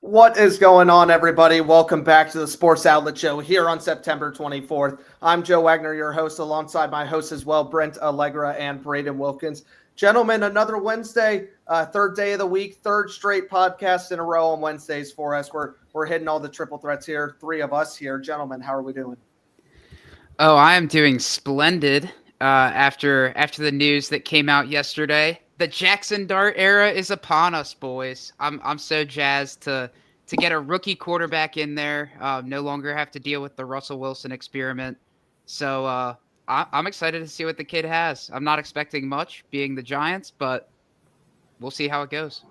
What is going on, everybody? Welcome back to the Sports Outlet Show here on September 24th. I'm Joe Wagner, your host, alongside my hosts as well, Brent Allegra and Braden Wilkins. Gentlemen, another Wednesday, third day of the week, third straight podcast in a row on Wednesdays for us. We're hitting all the triple threats here, three of us here. Gentlemen, how are we doing? Oh, I am doing splendid. After the news that came out yesterday, the Jackson Dart era is upon us, boys. I'm so jazzed to get a rookie quarterback in there. No longer have to deal with the Russell Wilson experiment. So I'm excited to see what the kid has. I'm not expecting much, being the Giants, but we'll see how it goes.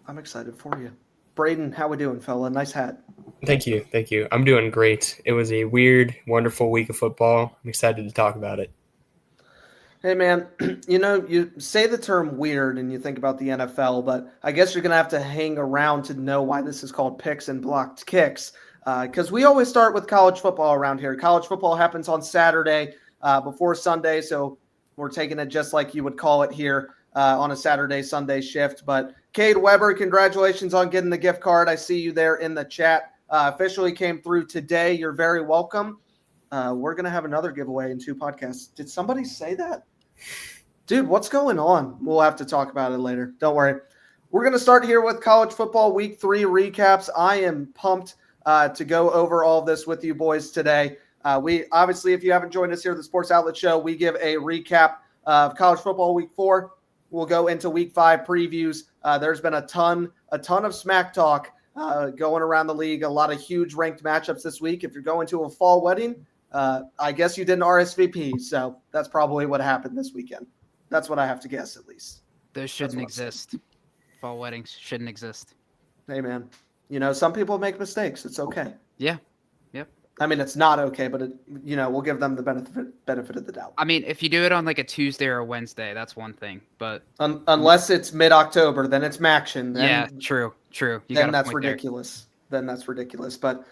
I'm excited for you. Braden, how we doing, fella? Nice hat. Thank you. I'm doing great. It was a weird, wonderful week of football. I'm excited to talk about it. Hey, man, you say the term weird and you think about the NFL, but I guess you're going to have to hang around to know why this is called picks and blocked kicks, because we always start with college football around here. College football happens on Saturday before Sunday, so we're taking it just like you would call it here on a Saturday-Sunday shift. But Cade Weber, congratulations on getting the gift card. I see you there in the chat. Officially came through today. You're very welcome. We're going to have another giveaway in 2 podcasts. Did somebody say that? Dude, what's going on? We'll have to talk about it later. Don't worry. We're going to start here with college football week 3 recaps. I am pumped to go over all this with you boys today. We obviously, if you haven't joined us here at the Sports Outlet Show, we give a recap of college football week 4. We'll go into week 5 previews. There's been a ton of smack talk going around the league. A lot of huge ranked matchups this week. If you're going to a fall wedding, I guess you didn't RSVP, so that's probably what happened this weekend. That's what I have to guess, at least. Those shouldn't exist. Fall weddings shouldn't exist. Hey, man. Some people make mistakes. It's okay. Yeah. Yep. I mean, it's not okay, but we'll give them the benefit of the doubt. I mean, if you do it on like a Tuesday or a Wednesday, that's one thing. But unless it's mid-October, then it's Maction. Yeah, true. Then that's ridiculous. But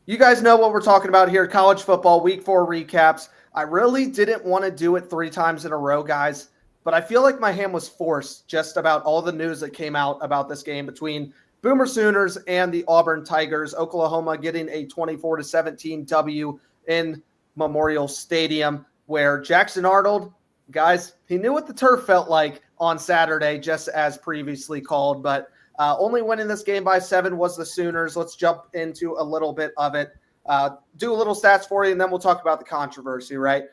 you guys know what we're talking about here. College football week 4 recaps. I really didn't want to do it 3 times in a row, guys, but I feel like my hand was forced just about all the news that came out about this game between Boomer Sooners and the Auburn Tigers. Oklahoma getting a 24-17 W in Memorial Stadium, where Jackson Arnold, guys, he knew what the turf felt like on Saturday, just as previously called, but only winning this game by 7 was the Sooners. Let's jump into a little bit of it. Do a little stats for you, and then we'll talk about the controversy, right?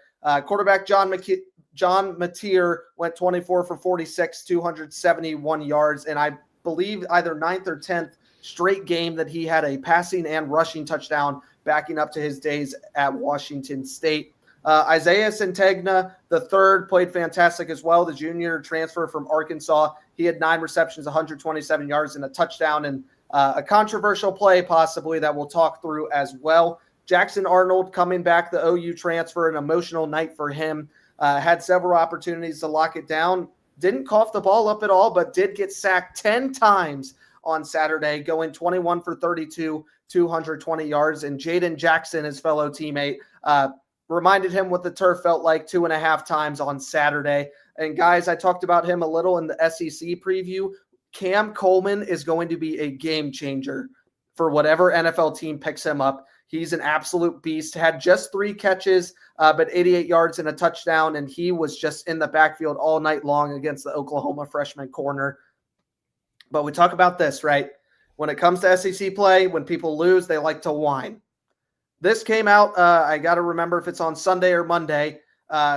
Quarterback John Mateer went 24 for 46, 271 yards, and I believe either 9th or 10th straight game that he had a passing and rushing touchdown, backing up to his days at Washington State. Isaiah Centegna, the third, played fantastic as well. The junior transfer from Arkansas. He had 9 receptions, 127 yards, and a touchdown, and a controversial play possibly that we'll talk through as well. Jackson Arnold coming back, the OU transfer, an emotional night for him. Had several opportunities to lock it down. Didn't cough the ball up at all, but did get sacked 10 times on Saturday, going 21 for 32, 220 yards. And Jaden Jackson, his fellow teammate, reminded him what the turf felt like 2.5 times on Saturday. And guys, I talked about him a little in the SEC preview. Cam Coleman is going to be a game changer for whatever NFL team picks him up. He's an absolute beast. Had just 3 catches, but 88 yards and a touchdown, and he was just in the backfield all night long against the Oklahoma freshman corner. But we talk about this, right? When it comes to SEC play, when people lose, they like to whine. This came out, I got to remember if it's on Sunday or Monday,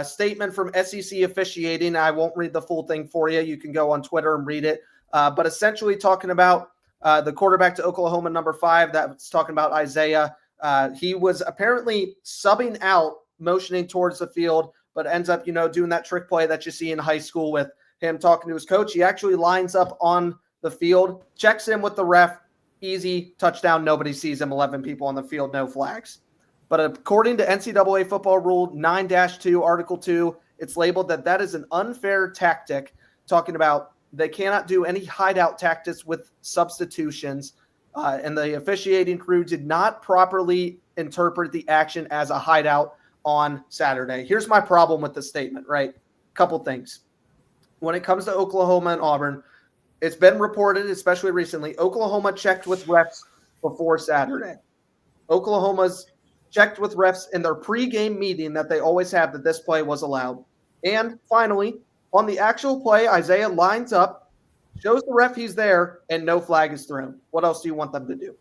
statement from SEC officiating. I won't read the full thing for you. You can go on Twitter and read it. But essentially talking about the quarterback to Oklahoma, number 5, that's talking about Isaiah. He was apparently subbing out, motioning towards the field, but ends up, doing that trick play that you see in high school with him talking to his coach. He actually lines up on the field, checks in with the ref, easy touchdown. Nobody sees him. 11 people on the field, no flags. But according to NCAA football rule 9-2, Article 2, it's labeled that is an unfair tactic, talking about they cannot do any hideout tactics with substitutions. And the officiating crew did not properly interpret the action as a hideout on Saturday. Here's my problem with the statement, right? Couple things. When it comes to Oklahoma and Auburn, it's been reported, especially recently, Oklahoma checked with refs before Saturday. Oklahoma's checked with refs in their pregame meeting that they always have that this play was allowed. And finally, on the actual play, Isaiah lines up, shows the ref he's there, and no flag is thrown. What else do you want them to do?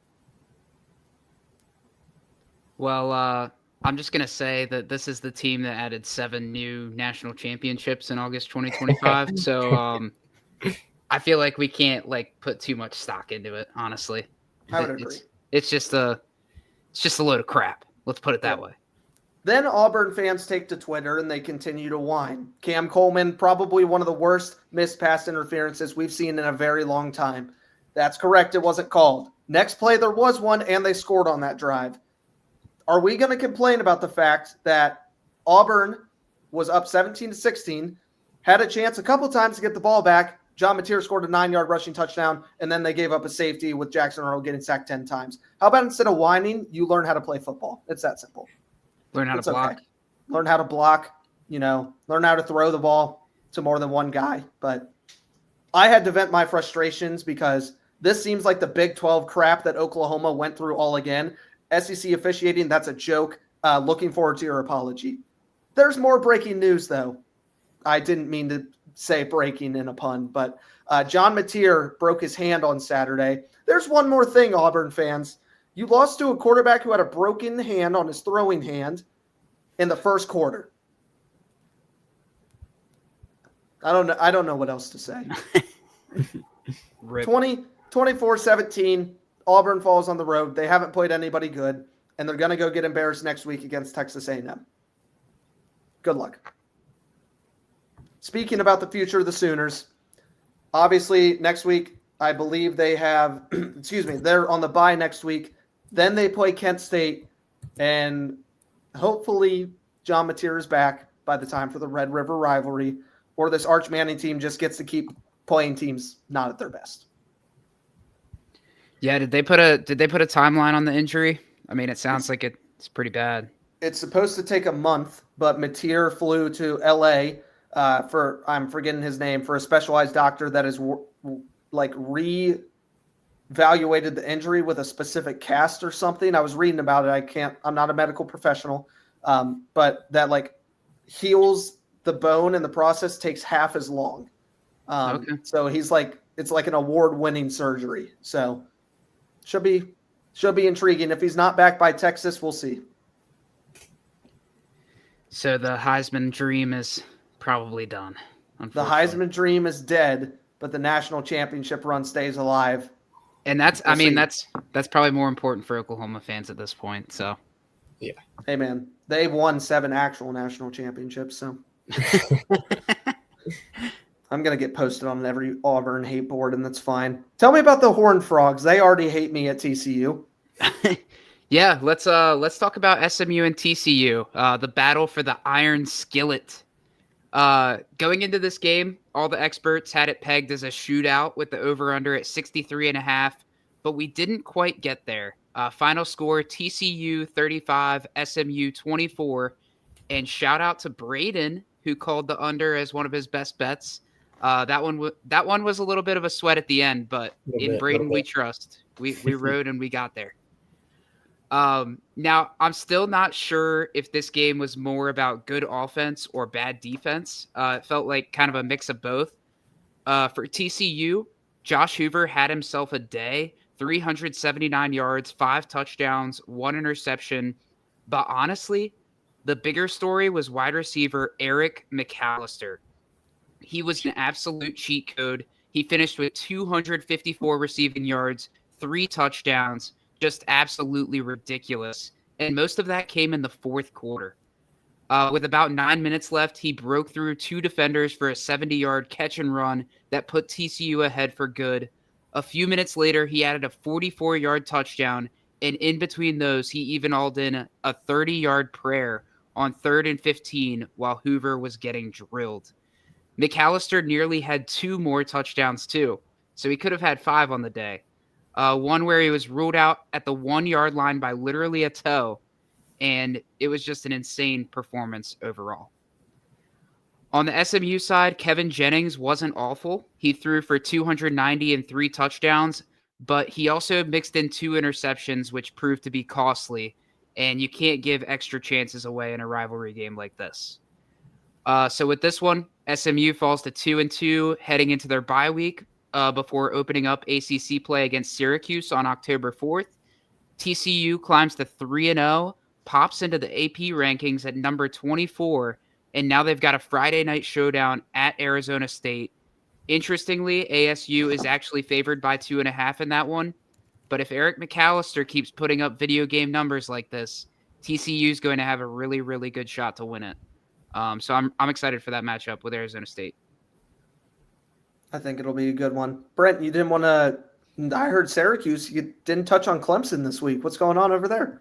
Well, I'm just going to say that this is the team that added 7 new national championships in August 2025. So I feel like we can't put too much stock into it, honestly. I would agree. It's just a load of crap. Let's put it that way. Then Auburn fans take to Twitter and they continue to whine. Cam Coleman, probably one of the worst missed pass interferences we've seen in a very long time. That's correct. It wasn't called. Next play, there was one, and they scored on that drive. Are we going to complain about the fact that Auburn was up 17-16, had a chance a couple times to get the ball back? John Mateer scored a 9-yard rushing touchdown, and then they gave up a safety with Jackson Earl getting sacked 10 times. How about instead of whining, you learn how to play football? It's that simple. Learn how to block. Okay. Learn how to block, learn how to throw the ball to more than one guy. But I had to vent my frustrations because this seems like the Big 12 crap that Oklahoma went through all again. SEC officiating, that's a joke. Looking forward to your apology. There's more breaking news, though. I didn't mean to say breaking in a pun, but John Mateer broke his hand on Saturday. There's one more thing, Auburn fans. You lost to a quarterback who had a broken hand on his throwing hand in the first quarter. I don't know what else to say. 24-17, Auburn falls on the road. They haven't played anybody good, and they're going to go get embarrassed next week against Texas A&M. Good luck. Speaking about the future of the Sooners, obviously next week, I believe they have, they're on the bye next week. Then they play Kent State, and hopefully John Mateer is back by the time for the Red River rivalry, or this Arch Manning team just gets to keep playing teams not at their best. Yeah, did they put a timeline on the injury? I mean, it sounds like it's pretty bad. It's supposed to take a month, but Mateer flew to LA I'm forgetting his name, for a specialized doctor that is re-evaluated the injury with a specific cast or something. I was reading about it. I'm not a medical professional, but that heals the bone, and the process takes half as long. Okay. So it's like an award-winning surgery. So should be intriguing. If he's not back by Texas, we'll see. So the Heisman dream is probably done. The Heisman dream is dead, but the national championship run stays alive. And that's probably more important for Oklahoma fans at this point. So, yeah. Hey man, they've won 7 actual national championships. So I'm gonna get posted on every Auburn hate board, and that's fine. Tell me about the Horned Frogs. They already hate me at TCU. Yeah, let's talk about SMU and TCU. The battle for the Iron Skillet. Going into this game, all the experts had it pegged as a shootout with the over-under at 63.5, but we didn't quite get there. Final score, TCU 35, SMU 24, and shout out to Braden, who called the under as one of his best bets. That one was a little bit of a sweat at the end, but in Braden we trust. We rode and we got there. Now, I'm still not sure if this game was more about good offense or bad defense. It felt like kind of a mix of both. For TCU, Josh Hoover had himself a day, 379 yards, 5 touchdowns, 1 interception. But honestly, the bigger story was wide receiver Eric McAllister. He was an absolute cheat code. He finished with 254 receiving yards, 3 touchdowns. Just absolutely ridiculous. And most of that came in the fourth quarter. With about 9 minutes left, he broke through 2 defenders for a 70-yard catch and run that put TCU ahead for good. A few minutes later, he added a 44-yard touchdown, and in between those, he even hauled in a 30-yard prayer on 3rd and 15 while Hoover was getting drilled. McAllister nearly had 2 more touchdowns too, so he could have had 5 on the day. One where he was ruled out at the 1-yard line by literally a toe, and it was just an insane performance overall. On the SMU side, Kevin Jennings wasn't awful. He threw for 290 and 3 touchdowns, but he also mixed in 2 interceptions, which proved to be costly, and you can't give extra chances away in a rivalry game like this. So with this one, SMU falls to 2-2 heading into their bye week before opening up ACC play against Syracuse on October 4th. TCU climbs to 3-0, pops into the AP rankings at number 24, and now they've got a Friday night showdown at Arizona State. Interestingly, ASU is actually favored by 2.5 in that one. But if Eric McAllister keeps putting up video game numbers like this, TCU is going to have a really, really good shot to win it. So I'm excited for that matchup with Arizona State. I think it'll be a good one. Brent, you didn't want to – I heard Syracuse. You didn't touch on Clemson this week. What's going on over there?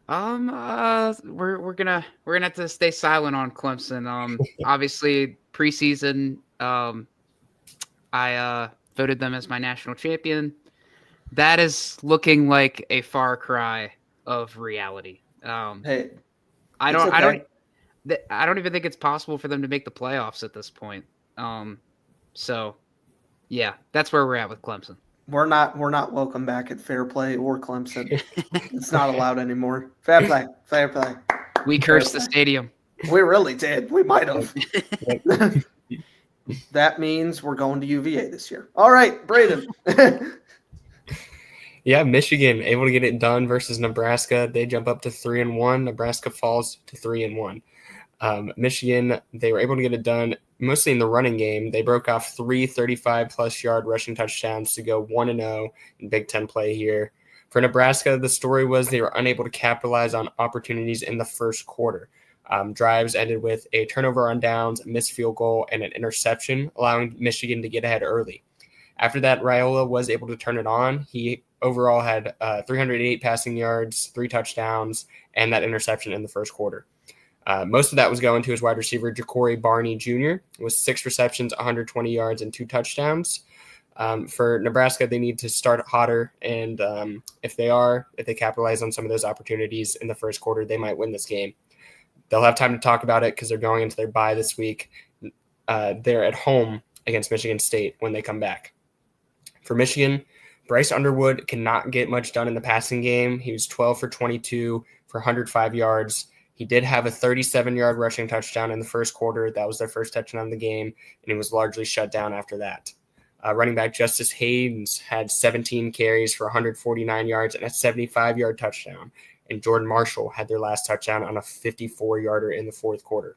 We're gonna have to stay silent on Clemson. Obviously preseason, I voted them as my national champion. That is looking like a far cry of reality. Hey, I don't even think it's possible for them to make the playoffs at this point. So yeah, that's where we're at with Clemson. We're not welcome back at Fair Play or Clemson. It's not allowed anymore. Fair play. We cursed the stadium. We really did. We might have. That means we're going to UVA this year. All right, Braden. Yeah, Michigan able to get it done versus Nebraska. They jump up to 3-1. Nebraska falls to 3-1. Michigan, they were able to get it done mostly in the running game. They broke off 3 35-plus yard rushing touchdowns to go 1-0 in Big Ten play here. For Nebraska, the story was they were unable to capitalize on opportunities in the first quarter. Drives ended with a turnover on downs, a missed field goal, and an interception, allowing Michigan to get ahead early. After that, Raiola was able to turn it on. He overall had 308 passing yards, 3 touchdowns, and that interception in the first quarter. Most of that was going to his wide receiver, Ja'Cory Barney Jr., with 6 receptions, 120 yards, and 2 touchdowns. For Nebraska, they need to start hotter, and if they capitalize on some of those opportunities in the first quarter, they might win this game. They'll have time to talk about it because they're going into their bye this week. They're at home against Michigan State when they come back. For Michigan, Bryce Underwood cannot get much done in the passing game. He was 12 for 22 for 105 yards. He did have a 37-yard rushing touchdown in the first quarter. That was their first touchdown of the game, and he was largely shut down after that. Running back Justice Haynes had 17 carries for 149 yards and a 75-yard touchdown, and Jordan Marshall had their last touchdown on a 54-yarder in the fourth quarter.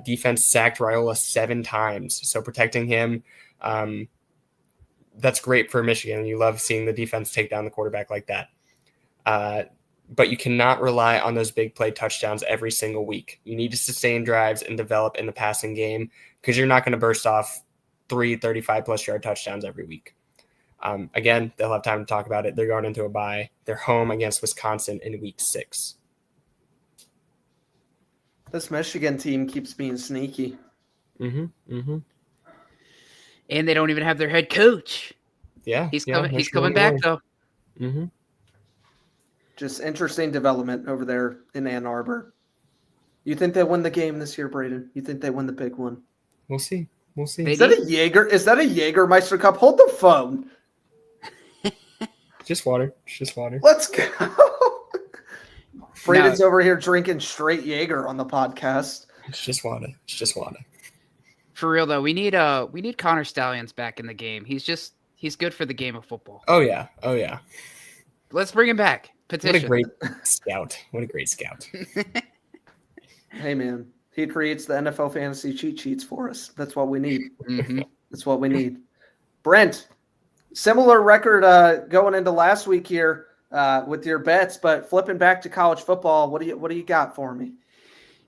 Defense sacked Raiola 7 times, so protecting him, that's great for Michigan. You love seeing the defense take down the quarterback like that. But you cannot rely on those big play touchdowns every single week. You need to sustain drives and develop in the passing game because you're not going to burst off 3 35-plus yard touchdowns every week. Again, they'll have time to talk about it. They're going into a bye. They're home against Wisconsin in week 6. This Michigan team keeps being sneaky. And they don't even have their head coach. Yeah. He's coming back, though. Mm-hmm. Just interesting development over there in Ann Arbor. You think they win the game this year, Braden? You think they win the big one? We'll see. Is that a Jägermeister cup? Hold the phone. Just water. It's just water. Let's go. Braden's over here drinking straight Jaeger on the podcast. It's just water. For real though, we need Connor Stallions back in the game. He's good for the game of football. Oh yeah. Let's bring him back. Petition. What a great scout. Hey man, he creates the NFL fantasy cheat sheets for us. That's what we need. Mm-hmm. That's what we need. Brent, similar record going into last week here with your bets, but flipping back to college football, what do you got for me?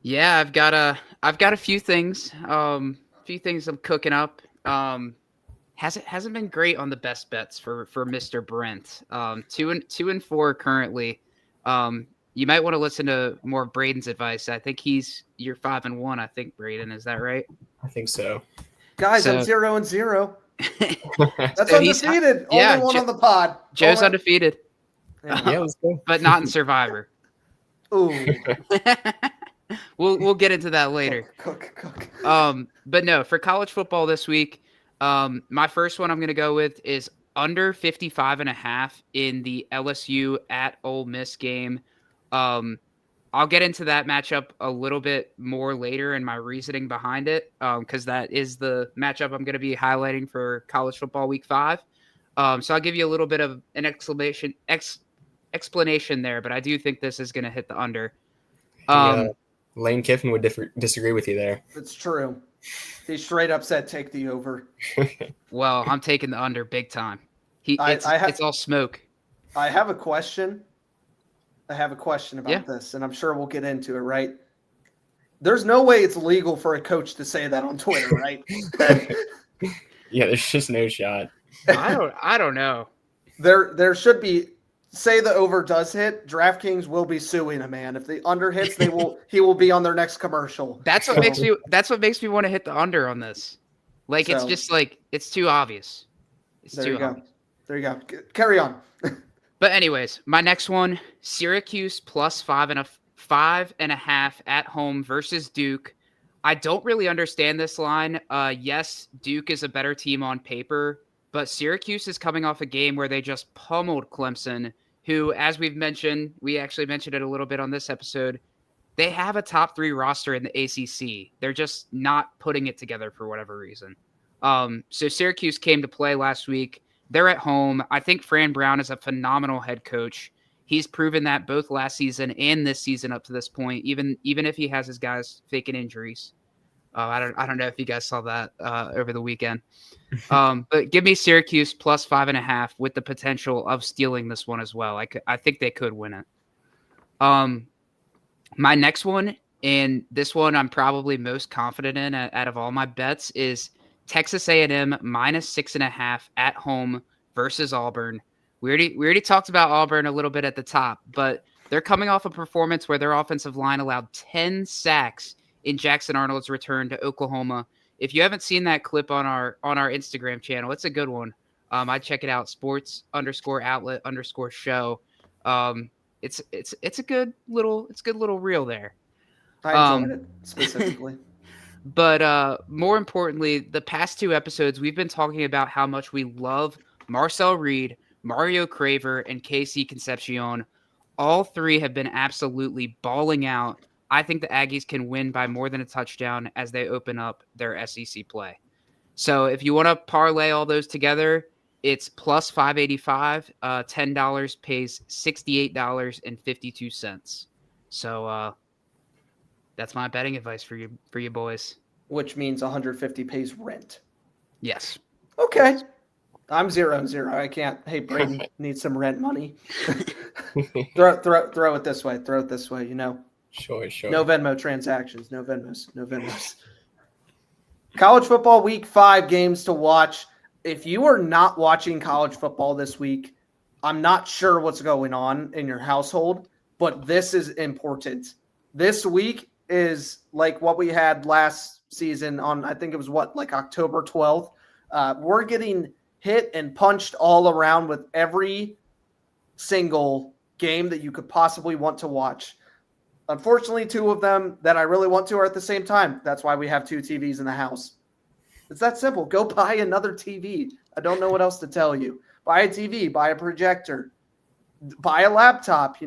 Yeah, I've got a few things. Few things I'm cooking up. Hasn't been great on the best bets for Mr. Brent. 2-4 currently. You might want to listen to more of Braden's advice. I think you're 5-1. I think Braden, is that right? I think so. Guys, I'm 0-0. That's so undefeated. Only one on the pod. Joe's undefeated. Yeah, let's go. But not in Survivor. Ooh. We'll get into that later. Cook. But no, for college football this week, my first one I'm going to go with is under 55.5 in the LSU at Ole Miss game. I'll get into that matchup a little bit more later in my reasoning behind it, because that is the matchup I'm going to be highlighting for college football week 5. So I'll give you a little bit of an explanation there, but I do think this is going to hit the under. Lane Kiffin would disagree with you there. It's true. He straight up said take the over. Well, I'm taking the under big time. It's all smoke. I have a question. About this, and I'm sure we'll get into it, right? There's no way it's legal for a coach to say that on Twitter, right? Yeah, there's just no shot. I don't know. There should be. Say the over does hit, DraftKings will be suing a man. If the under hits, he will be on their next commercial. That's what makes me want to hit the under on this. Like, it's just like it's too obvious. There you go. Carry on. But anyways, my next one, Syracuse plus 5.5 at home versus Duke. I don't really understand this line. Yes, Duke is a better team on paper, but Syracuse is coming off a game where they just pummeled Clemson, who, as we've mentioned, we actually mentioned it a little bit on this episode, they have a top 3 roster in the ACC. They're just not putting it together for whatever reason. So Syracuse came to play last week. They're at home. I think Fran Brown is a phenomenal head coach. He's proven that both last season and this season up to this point, even if he has his guys faking injuries. I don't know if you guys saw that over the weekend. But give me Syracuse plus 5.5 with the potential of stealing this one as well. I think they could win it. My next one, and this one I'm probably most confident in out of all my bets, is Texas A&M minus 6.5 at home versus Auburn. We already talked about Auburn a little bit at the top, but they're coming off a performance where their offensive line allowed 10 sacks in Jackson Arnold's return to Oklahoma. If you haven't seen that clip on our Instagram channel, it's a good one. I'd check it out, sports_outlet_show. It's a good little reel there. I enjoyed it specifically. But more importantly, the past 2 episodes, we've been talking about how much we love Marcel Reed, Mario Craver, and KC Concepcion. All 3 have been absolutely balling out. I think the Aggies can win by more than a touchdown as they open up their SEC play. So if you want to parlay all those together, it's plus 585. $10 pays $68.52. So that's my betting advice for you boys. Which means 150 pays rent. Yes. Okay. I'm 0-0. I can't. Hey, Braden needs some rent money. throw it this way. You know. Sure. No Venmo transactions. No Venmos. College football week 5 games to watch. If you are not watching college football this week, I'm not sure what's going on in your household, but this is important. This week is like what we had last season on, I think it was October 12th. We're getting hit and punched all around with every single game that you could possibly want to watch. Unfortunately, 2 of them that I really want to are at the same time. That's why we have 2 TVs in the house. It's that simple. Go buy another TV. I don't know what else to tell you. Buy a TV, buy a projector, buy a laptop,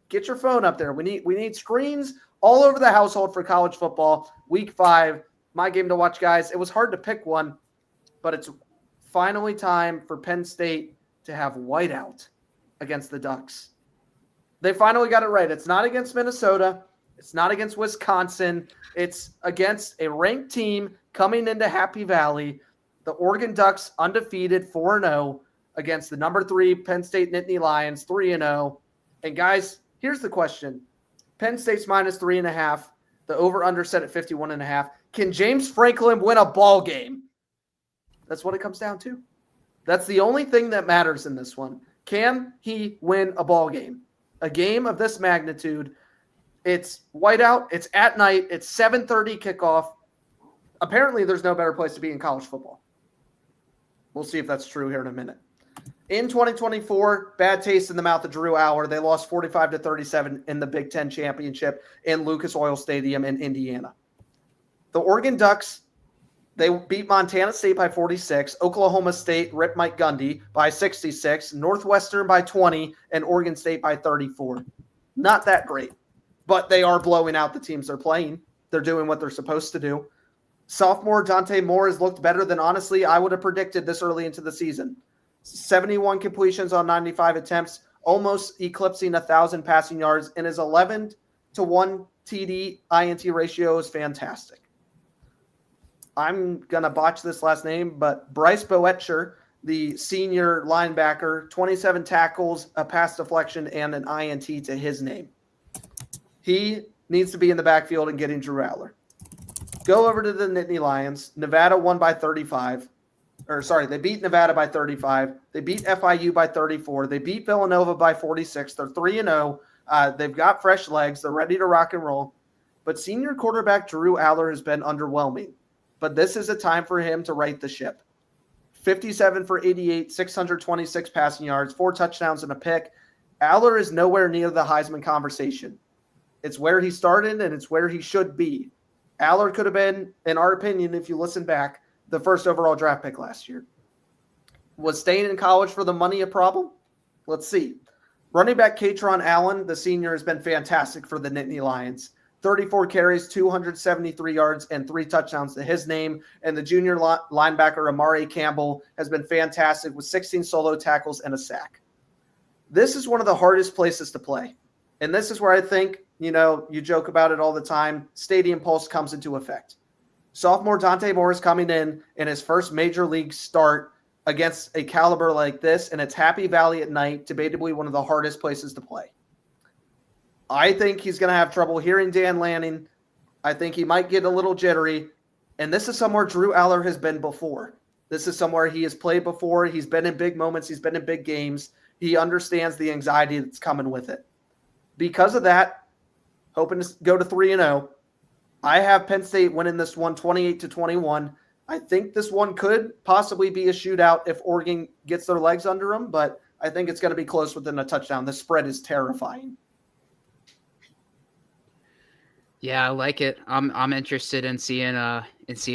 get your phone up there. We need screens all over the household for college football. Week 5, my game to watch, guys. It was hard to pick one, but it's finally time for Penn State to have whiteout against the Ducks. They finally got it right. It's not against Minnesota. It's not against Wisconsin. It's against a ranked team coming into Happy Valley. The Oregon Ducks undefeated 4-0 against the number 3 Penn State Nittany Lions 3-0. And guys, here's the question. Penn State's minus 3.5. The over-under set at 51.5. Can James Franklin win a ball game? That's what it comes down to. That's the only thing that matters in this one. Can he win a ball game? A game of this magnitude. It's whiteout. It's at night. It's 7:30 kickoff. Apparently, there's no better place to be in college football. We'll see if that's true here in a minute. In 2024, bad taste in the mouth of Drew Aller. They lost 45-37 in the Big Ten championship in Lucas Oil Stadium in Indiana. The Oregon Ducks, they beat Montana State by 46, Oklahoma State ripped Mike Gundy by 66, Northwestern by 20, and Oregon State by 34. Not that great, but they are blowing out the teams they're playing. They're doing what they're supposed to do. Sophomore Dante Moore has looked better than, honestly, I would have predicted this early into the season. 71 completions on 95 attempts, almost eclipsing 1,000 passing yards, and his 11-1 TD INT ratio is fantastic. I'm going to botch this last name, but Bryce Boetcher, the senior linebacker, 27 tackles, a pass deflection, and an INT to his name. He needs to be in the backfield and getting Drew Aller. Go over to the Nittany Lions. Nevada won by 35. They beat Nevada by 35. They beat FIU by 34. They beat Villanova by 46. They're 3-0. They've got fresh legs. They're ready to rock and roll. But senior quarterback Drew Aller has been underwhelming. But this is a time for him to right the ship. 57 for 88, 626 passing yards, 4 touchdowns and a pick. Aller is nowhere near the Heisman conversation. It's where he started and it's where he should be. Aller could have been, in our opinion, if you listen back, the first overall draft pick last year. Was staying in college for the money a problem? Let's see. Running back Katron Allen, the senior, has been fantastic for the Nittany Lions. 34 carries, 273 yards, and 3 touchdowns to his name. And the junior linebacker Amari Campbell has been fantastic with 16 solo tackles and a sack. This is one of the hardest places to play. And this is where I think, you joke about it all the time, stadium pulse comes into effect. Sophomore Dante Moore is coming in his first major league start against a caliber like this, and it's Happy Valley at night, debatably one of the hardest places to play. I think he's going to have trouble hearing Dan Lanning. I think he might get a little jittery, and this is somewhere Drew Aller has been before. This is somewhere he has played before. He's been in big moments. He's been in big games. He understands the anxiety that's coming with it. Because of that, hoping to go to 3-0. I have Penn State winning this one 28-21. I think this one could possibly be a shootout if Oregon gets their legs under them, but I think it's going to be close within a touchdown. The spread is terrifying. Yeah, I like it. I'm interested in seeing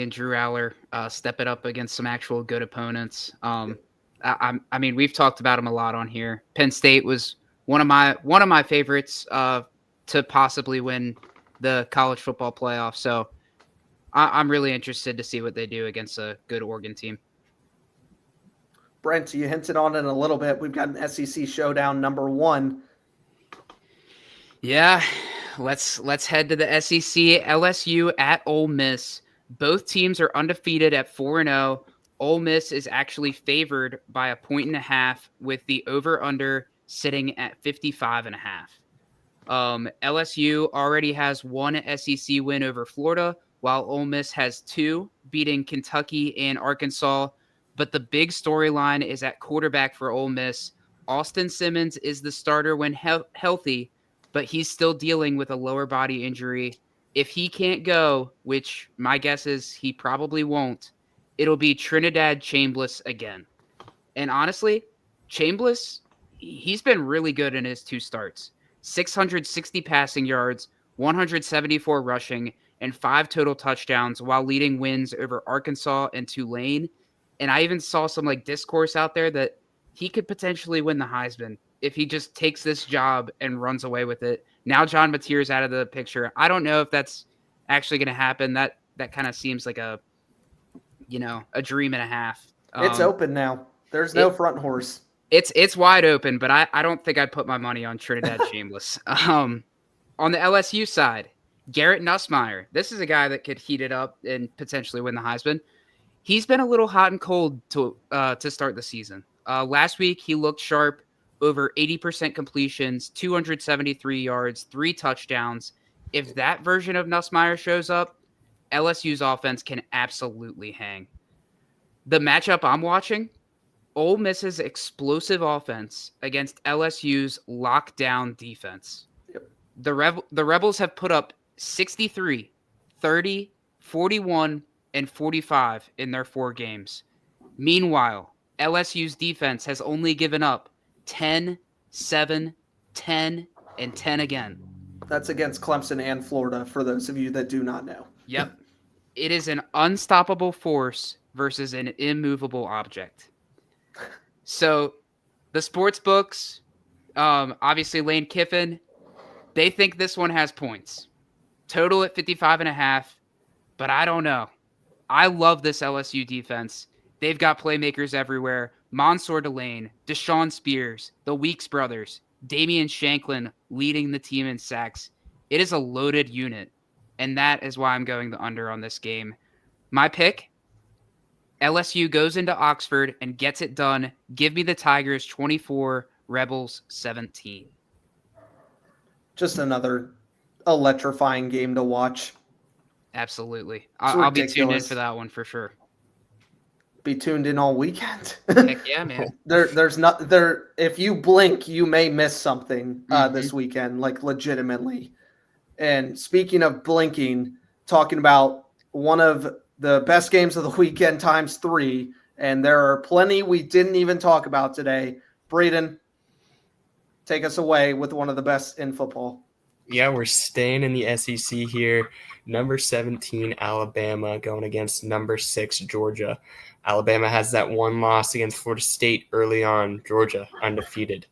Drew Aller step it up against some actual good opponents. I mean, we've talked about him a lot on here. Penn State was one of my favorites to possibly win the college football playoff. So I'm really interested to see what they do against a good Oregon team. Brent, you hinted on it a little bit. We've got an SEC showdown number 1. Yeah, let's head to the SEC. LSU at Ole Miss. Both teams are undefeated at 4-0. Ole Miss is actually favored by 1.5 with the over/under sitting at 55.5. LSU already has 1 SEC win over Florida, while Ole Miss has 2, beating Kentucky and Arkansas. But the big storyline is at quarterback for Ole Miss. Austin Simmons is the starter when healthy, but he's still dealing with a lower body injury. If he can't go, which my guess is he probably won't, it'll be Trinidad Chambliss again. And honestly, Chambliss, he's been really good in his 2 starts. 660 passing yards, 174 rushing, and 5 total touchdowns while leading wins over Arkansas and Tulane. And I even saw some discourse out there that he could potentially win the Heisman if he just takes this job and runs away with it. Now John Mateer's out of the picture. I don't know if that's actually going to happen. That kind of seems like a dream and a half. It's open now. There's no front horse. It's wide open, but I don't think I'd put my money on Trinidad Chambliss. On the LSU side, Garrett Nussmeier. This is a guy that could heat it up and potentially win the Heisman. He's been a little hot and cold to start the season. Last week, he looked sharp, over 80% completions, 273 yards, 3 touchdowns. If that version of Nussmeier shows up, LSU's offense can absolutely hang. The matchup I'm watching, Ole Miss's explosive offense against LSU's lockdown defense. Yep. The Rebels have put up 63, 30, 41, and 45 in their 4 games. Meanwhile, LSU's defense has only given up 10, 7, 10, and 10 again. That's against Clemson and Florida, for those of you that do not know. Yep. It is an unstoppable force versus an immovable object. So the sports books, obviously Lane Kiffin, they think this one has points. Total at 55.5, but I don't know. I love this LSU defense. They've got playmakers everywhere. Mansour Delane, Deshaun Spears, the Weeks brothers, Damian Shanklin leading the team in sacks. It is a loaded unit, and that is why I'm going the under on this game. My pick, LSU goes into Oxford and gets it done. Give me the Tigers 24, Rebels 17. Just another electrifying game to watch. Absolutely. I'll be tuned in for that one for sure. Be tuned in all weekend. Heck yeah, man. There's not there. If you blink, you may miss something this weekend, like legitimately. And speaking of blinking, talking about one of the best games of the weekend times 3, and there are plenty we didn't even talk about today. Braden, take us away with one of the best in football. Yeah, we're staying in the SEC here. Number 17, Alabama, going against number 6, Georgia. Alabama has that one loss against Florida State early on. Georgia, undefeated.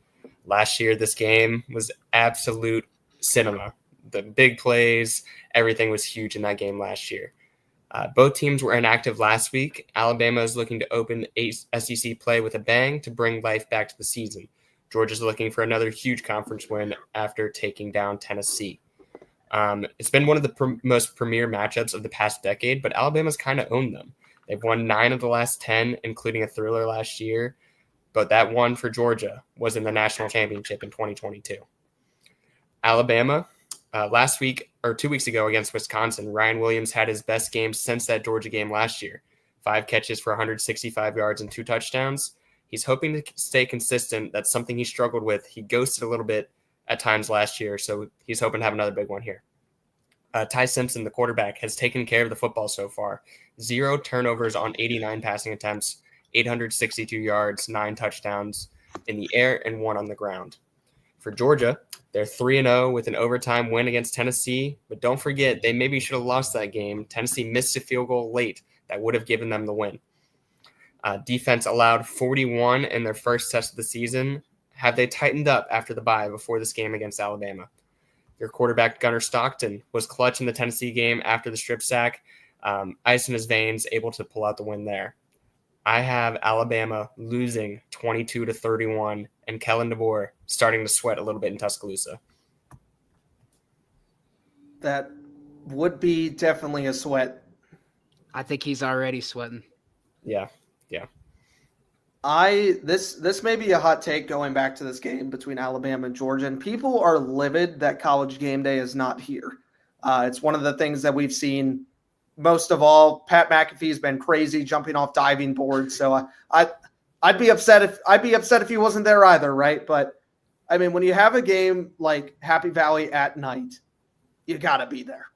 Last year, this game was absolute cinema. The big plays, everything was huge in that game last year. Both teams were inactive last week. Alabama is looking to open SEC play with a bang to bring life back to the season. Georgia's looking for another huge conference win after taking down Tennessee. It's been one of the most premier matchups of the past decade, but Alabama's kind of owned them. They've won 9 of the last 10, including a thriller last year. But that one for Georgia was in the national championship in 2022. Alabama, last week or 2 weeks ago against Wisconsin, Ryan Williams had his best game since that Georgia game last year. 5 catches for 165 yards and 2 touchdowns. He's hoping to stay consistent. That's something he struggled with. He ghosted a little bit at times last year, so he's hoping to have another big one here. Ty Simpson, the quarterback, has taken care of the football so far. 0 turnovers on 89 passing attempts, 862 yards, 9 touchdowns in the air, and 1 on the ground. For Georgia, they're 3-0 with an overtime win against Tennessee, but don't forget, they maybe should have lost that game. Tennessee missed a field goal late that would have given them the win. Defense allowed 41 in their first test of the season. Have they tightened up after the bye before this game against Alabama? Your quarterback, Gunnar Stockton, was clutch in the Tennessee game after the strip sack. Ice in his veins, able to pull out the win there. I have Alabama losing 22-31 and Kellen DeBoer starting to sweat a little bit in Tuscaloosa. That would be definitely a sweat. I think he's already sweating. Yeah. This may be a hot take going back to this game between Alabama and Georgia, and people are livid that College Game Day is not here. It's one of the things that we've seen most of all. Pat McAfee's been crazy jumping off diving boards, so I'd be upset if he wasn't there either, right? But I mean, when you have a game like Happy Valley at night, you got to be there.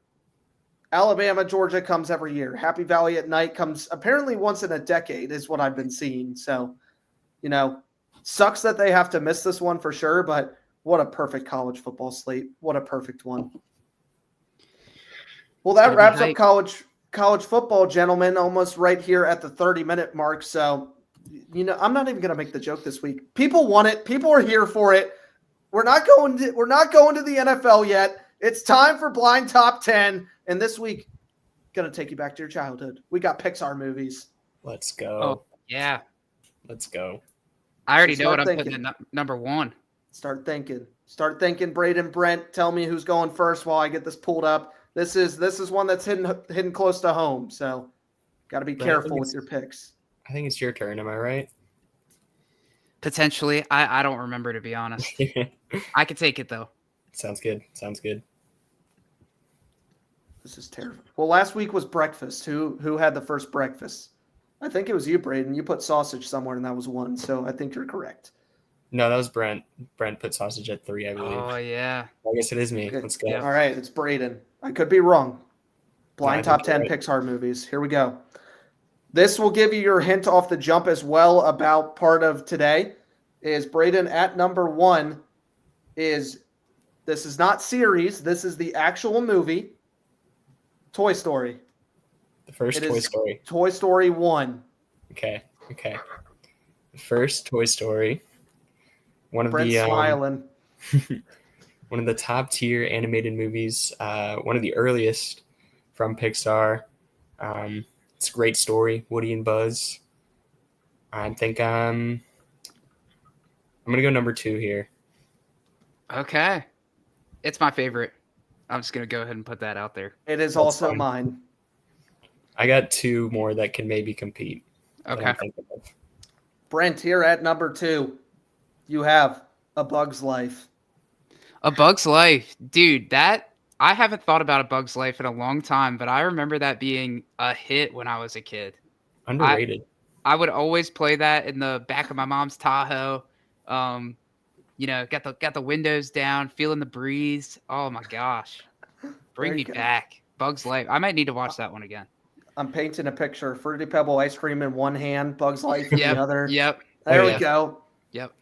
Alabama, Georgia comes every year. Happy Valley at night comes apparently once in a decade is what I've been seeing. So, sucks that they have to miss this one for sure, but what a perfect college football slate. What a perfect one. Well, that wraps up college football, gentlemen, almost right here at the 30-minute mark. So, I'm not even going to make the joke this week. People want it. People are here for it. We're not going to the NFL yet. It's time for Blind Top 10. And this week, going to take you back to your childhood. We got Pixar movies. Let's go. Oh, yeah. Let's go. I already know what I'm putting at number 1. Start thinking, Braden, Brent. Tell me who's going first while I get this pulled up. This is one that's hidden close to home. So got to be careful with your picks. I think it's your turn. Am I right? Potentially. I don't remember, to be honest. I could take it, though. Sounds good. This is terrible. Well, last week was breakfast. Who had the first breakfast? I think it was you, Braden. You put sausage somewhere, and that was 1. So I think you're correct. No, that was Brent. Brent put sausage at 3, I believe. Oh, yeah. I guess it is me. Okay. Let's go. All right, it's Braden. I could be wrong. Blind Top 10 Pixar movies. Here we go. This will give you your hint off the jump as well about part of today. Is Braden at number 1 is this is not series. This is the actual movie, Toy Story. The first It Toy is Story. Toy Story 1. Okay. The first Toy Story. One of Brent's the smiling. one of the top tier animated movies. One of the earliest from Pixar. It's a great story. Woody and Buzz. I think I'm gonna go number 2 here. Okay. It's my favorite. I'm just going to go ahead and put that out there. It is That's also fine. mine. I got 2 more that can maybe compete. that Okay. I'm thinking of. Brent, here at number 2, you have A Bug's Life. A Bug's Life. Dude, I haven't thought about A Bug's Life in a long time, but I remember that being a hit when I was a kid. Underrated. I would always play that in the back of my mom's Tahoe. Got the windows down, feeling the breeze. Oh my gosh. Bring There me you go. back. Bug's Life. I might need to watch that one again. I'm painting a picture. Fruity Pebble ice cream in one hand, Bug's Life in Yep. the other. Yep. There Oh, we yeah. go. Yep.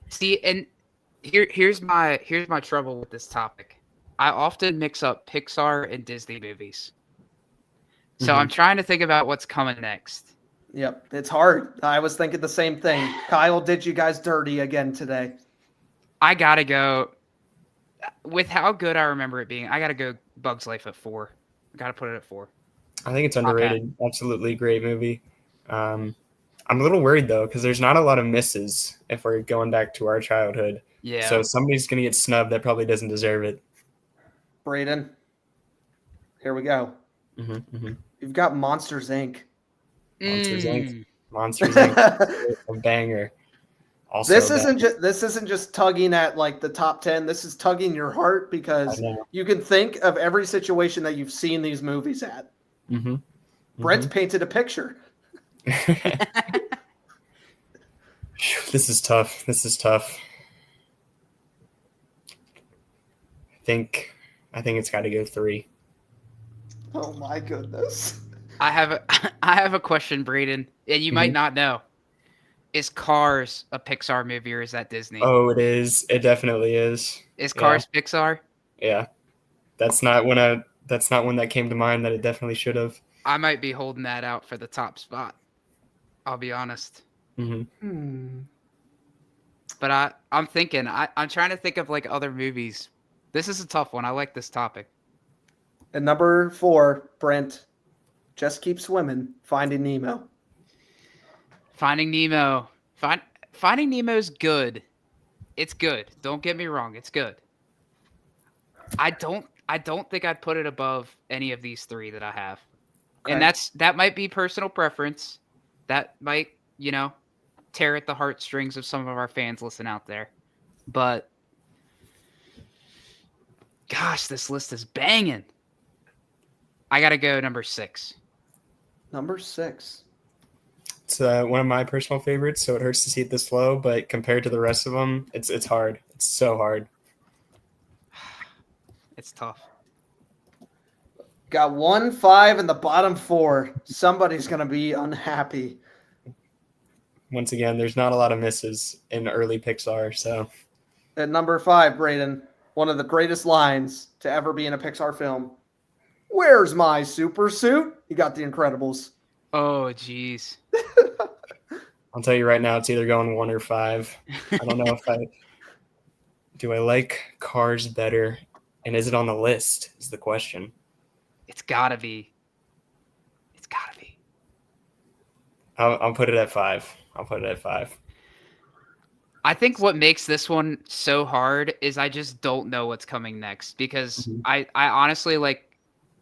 See, and here's my trouble with this topic. I often mix up Pixar and Disney movies. So I'm trying to think about what's coming next. Yep, it's hard. I was thinking the same thing. Kyle did you guys dirty again today. I gotta go with how good I remember it being. I gotta go Bug's Life at 4. I gotta put it at 4. I think it's underrated. Absolutely great movie. I'm a little worried though because there's not a lot of misses if we're going back to our childhood. Yeah. So somebody's gonna get snubbed that probably doesn't deserve it. Braden, here we go. You've got Monsters, Inc. Monsters Inc. Monsters Inc. A banger. Also, This isn't just tugging at like the top 10. This is tugging your heart because you can think of every situation that you've seen these movies at. Brent's painted a picture. This is tough. I think it's got to go 3. Oh my goodness. I have a question, Braden, and you might not know. Is Cars a Pixar movie or is that Disney? Oh, it is. It definitely is. Is Cars Pixar? Yeah. That's not one that came to mind that it definitely should have. I might be holding that out for the top spot. I'll be honest. Hmm. But I'm thinking. I'm trying to think of like other movies. This is a tough one. I like this topic. And number 4, Brent, Just Keep Swimming, Finding Nemo. Finding Nemo. Finding Nemo's good. It's good. Don't get me wrong. It's good. I don't think I'd put it above any of these 3 that I have. Okay. And that might be personal preference. That might, tear at the heartstrings of some of our fans listening out there. But gosh, this list is banging. I got to go number 6. Number 6. It's one of my personal favorites, so it hurts to see it this low, but compared to the rest of them, it's hard. It's so hard. It's tough. Got 1, 5, and the bottom 4. Somebody's going to be unhappy. Once again, there's not a lot of misses in early Pixar, so. At number 5, Braden, one of the greatest lines to ever be in a Pixar film. Where's my super suit? You got The Incredibles. Oh, jeez. I'll tell you right now, it's either going 1 or 5. I don't know do I like Cars better, and is it on the list is the question. It's gotta be. I'll put it at 5. I think what makes this one so hard is I just don't know what's coming next because I honestly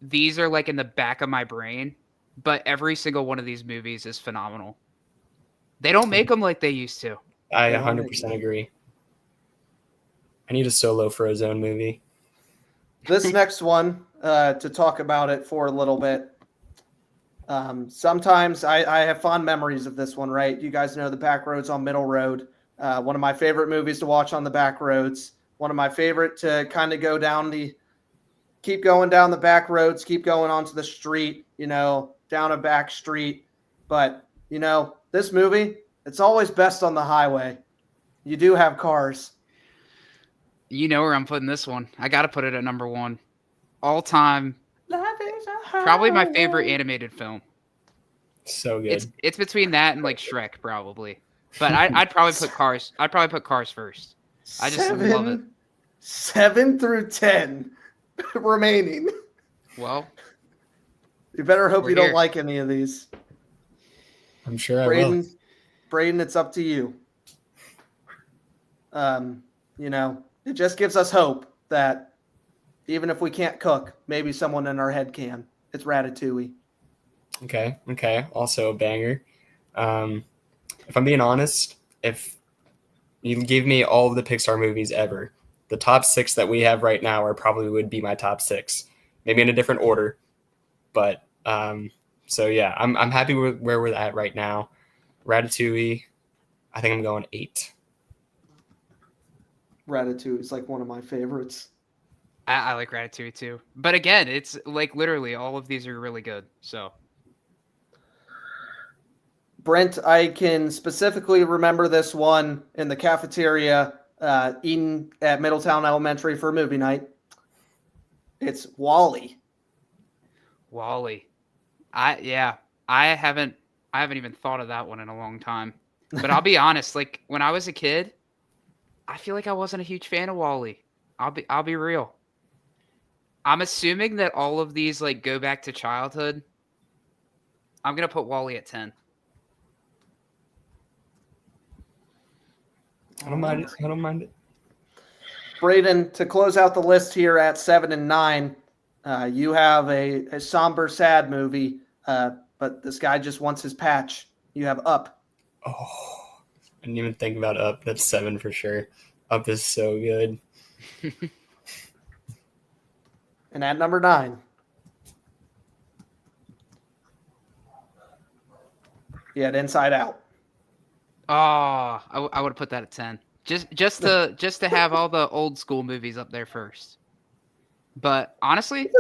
these are like in the back of my brain, but every single one of these movies is phenomenal. They don't make them like they used to. I 100% agree. I need a solo Frozone movie. This next one, to talk about it for a little bit. Sometimes I have fond memories of this one, right? You guys know The Back Roads on Middle Road. One of my favorite movies to watch on the back roads. One of my favorite to kind of go down the keep going down the back roads, keep going onto the street, down a back street. But, this movie, it's always best on the highway. You do have cars. You know where I'm putting this one. I got to put it at number 1. All time. Life is a highway. Probably my favorite animated film. So good. It's between that and like Shrek, probably. But I'd probably put Cars. I'd probably put Cars first. I just love it. 7 through 10 remaining. Well, you better hope you here. don't like any of these. I'm sure I will. Braden, it's up to you. It just gives us hope that even if we can't cook, maybe someone in our head can. It's Ratatouille. Okay. Also a banger. If I'm being honest, if you give me all of the Pixar movies ever, the top 6 that we have right now would be my top 6, maybe in a different order. But so yeah, I'm happy with where we're at right now. Ratatouille, I think I'm going 8. Ratatouille is like one of my favorites. I like Ratatouille too. But again, it's like literally all of these are really good. So Brent, I can specifically remember this one in the cafeteria eating at Middletown Elementary for movie night. It's WALL-E. WALL-E. I haven't even thought of that one in a long time. But I'll be honest, like when I was a kid, I feel like I wasn't a huge fan of WALL-E. I'll be real. I'm assuming that all of these like go back to childhood. I'm gonna put WALL-E at 10. I don't mind it. Braden, to close out the list here at 7 and 9, you have a somber, sad movie, but this guy just wants his patch. You have Up. Oh, I didn't even think about Up. That's 7 for sure. Up is so good. And at number 9, you had Inside Out. Oh, I would have put that at 10. Just to have all the old school movies up there first. But honestly,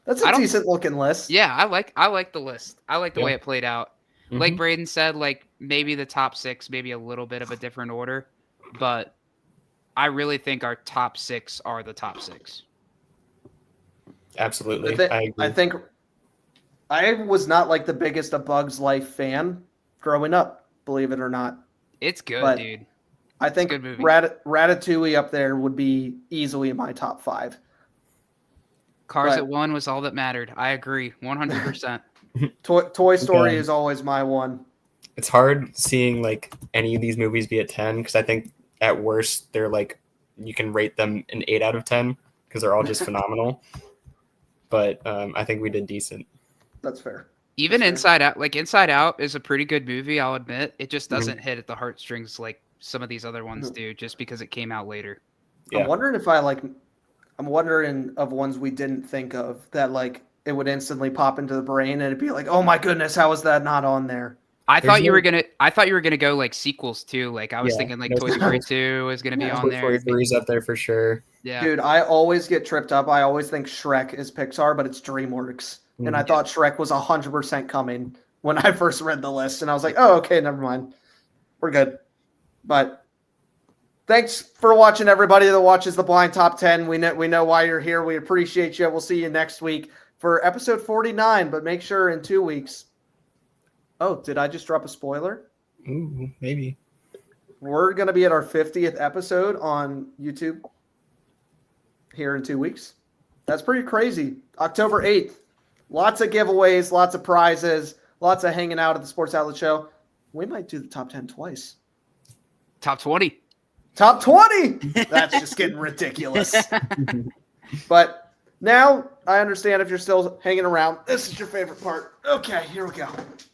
that's a decent looking list. Yeah, I like the list. I like the way it played out. Mm-hmm. Like Braden said, like maybe the top 6, maybe a little bit of a different order, but I really think our top 6 are the top 6. Absolutely. I agree. I think I was not like the biggest A Bug's Life fan growing up, believe it or not. It's good, dude. I think Ratatouille up there would be easily in my top 5. Cars at 1 was all that mattered. I agree, 100%. Toy Story is always my one. It's hard seeing like any of these movies be at 10 because I think at worst they're like you can rate them an 8 out of 10 because they're all just phenomenal. But I think we did decent. That's fair. Even Inside Out, like Inside Out is a pretty good movie, I'll admit. It just doesn't hit at the heartstrings like some of these other ones do, just because it came out later. Yeah. I'm wondering of ones we didn't think of that like it would instantly pop into the brain and it'd be like, oh my goodness, how is that not on there? I thought you were gonna go like sequels too. Like I was thinking like Toy Story 2 was gonna be on there. Toy Story 3's up there for sure. Yeah. Dude, I always get tripped up. I always think Shrek is Pixar, but it's DreamWorks. And I thought Shrek was 100% coming when I first read the list. And I was like, oh, okay, never mind. We're good. But thanks for watching, everybody that watches the Blind Top 10. We know why you're here. We appreciate you. We'll see you next week for episode 49. But make sure in 2 weeks. Oh, did I just drop a spoiler? Ooh, maybe. We're going to be at our 50th episode on YouTube here in 2 weeks. That's pretty crazy. October 8th. Lots of giveaways, lots of prizes, lots of hanging out at the Sports Outlet Show. We might do the top 10 twice. Top 20. Top 20! That's just getting ridiculous. But now I understand if you're still hanging around. This is your favorite part. Okay, here we go.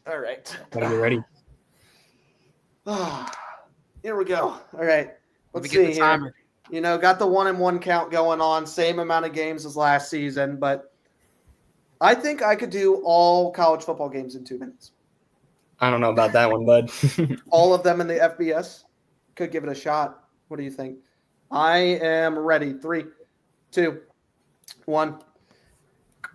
All right. Are you ready? Here we go. All right. Let's get see the timer. Here. Got the 1-and-1 count going on. Same amount of games as last season, but I think I could do all college football games in 2 minutes. I don't know about that one, bud. All of them in the FBS? Could give it a shot. What do you think? I am ready. 3, 2, 1.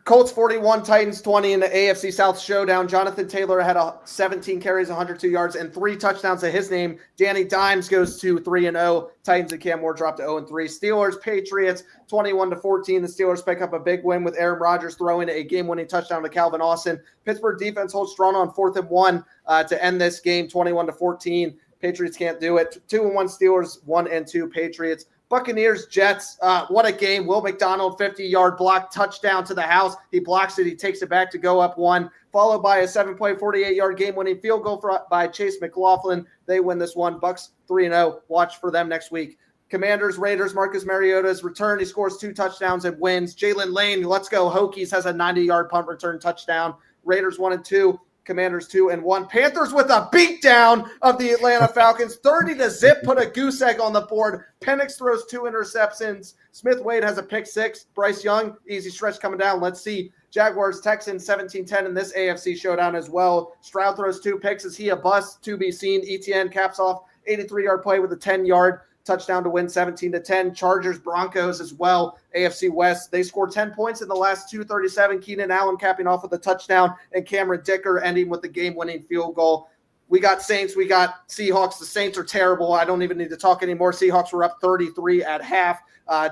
Colts 41, Titans 20 in the AFC South showdown. Jonathan Taylor had 17 carries, 102 yards, and 3 touchdowns to his name. Danny Dimes goes to 3-0. Titans and Cam Moore dropped to 0-3. Steelers, Patriots 21-14. The Steelers pick up a big win with Aaron Rodgers throwing a game-winning touchdown to Calvin Austin. Pittsburgh defense holds strong on 4th and 1 to end this game, 21-14. Patriots can't do it. 2-1 Steelers, 1-2 Patriots. Buccaneers, Jets, what a game. Will McDonald, 50-yard block, touchdown to the house. He blocks it. He takes it back to go up 1, followed by a 7-play, 48-yard game-winning field goal by Chase McLaughlin. They win this one. Bucks 3-0. Watch for them next week. Commanders, Raiders, Marcus Mariota's return. He scores 2 touchdowns and wins. Jalen Lane, let's go. Hokies has a 90-yard punt return touchdown. Raiders 1-2. Commanders 2-1. Panthers with a beatdown of the Atlanta Falcons. 30-0, put a goose egg on the board. Penix throws 2 interceptions. Smith-Wade has a pick 6. Bryce Young, easy stretch coming down. Let's see. Jaguars, Texans, 17-10 in this AFC showdown as well. Stroud throws 2 picks. Is he a bust? To be seen. ETN caps off 83-yard play with a 10-yard touchdown to win 17-10. Chargers, Broncos as well. AFC West, they scored 10 points in the last 2:37. Keenan Allen capping off with a touchdown, and Cameron Dicker ending with the game-winning field goal. We got Saints, we got Seahawks. The Saints are terrible. I don't even need to talk anymore. Seahawks were up 33 at half.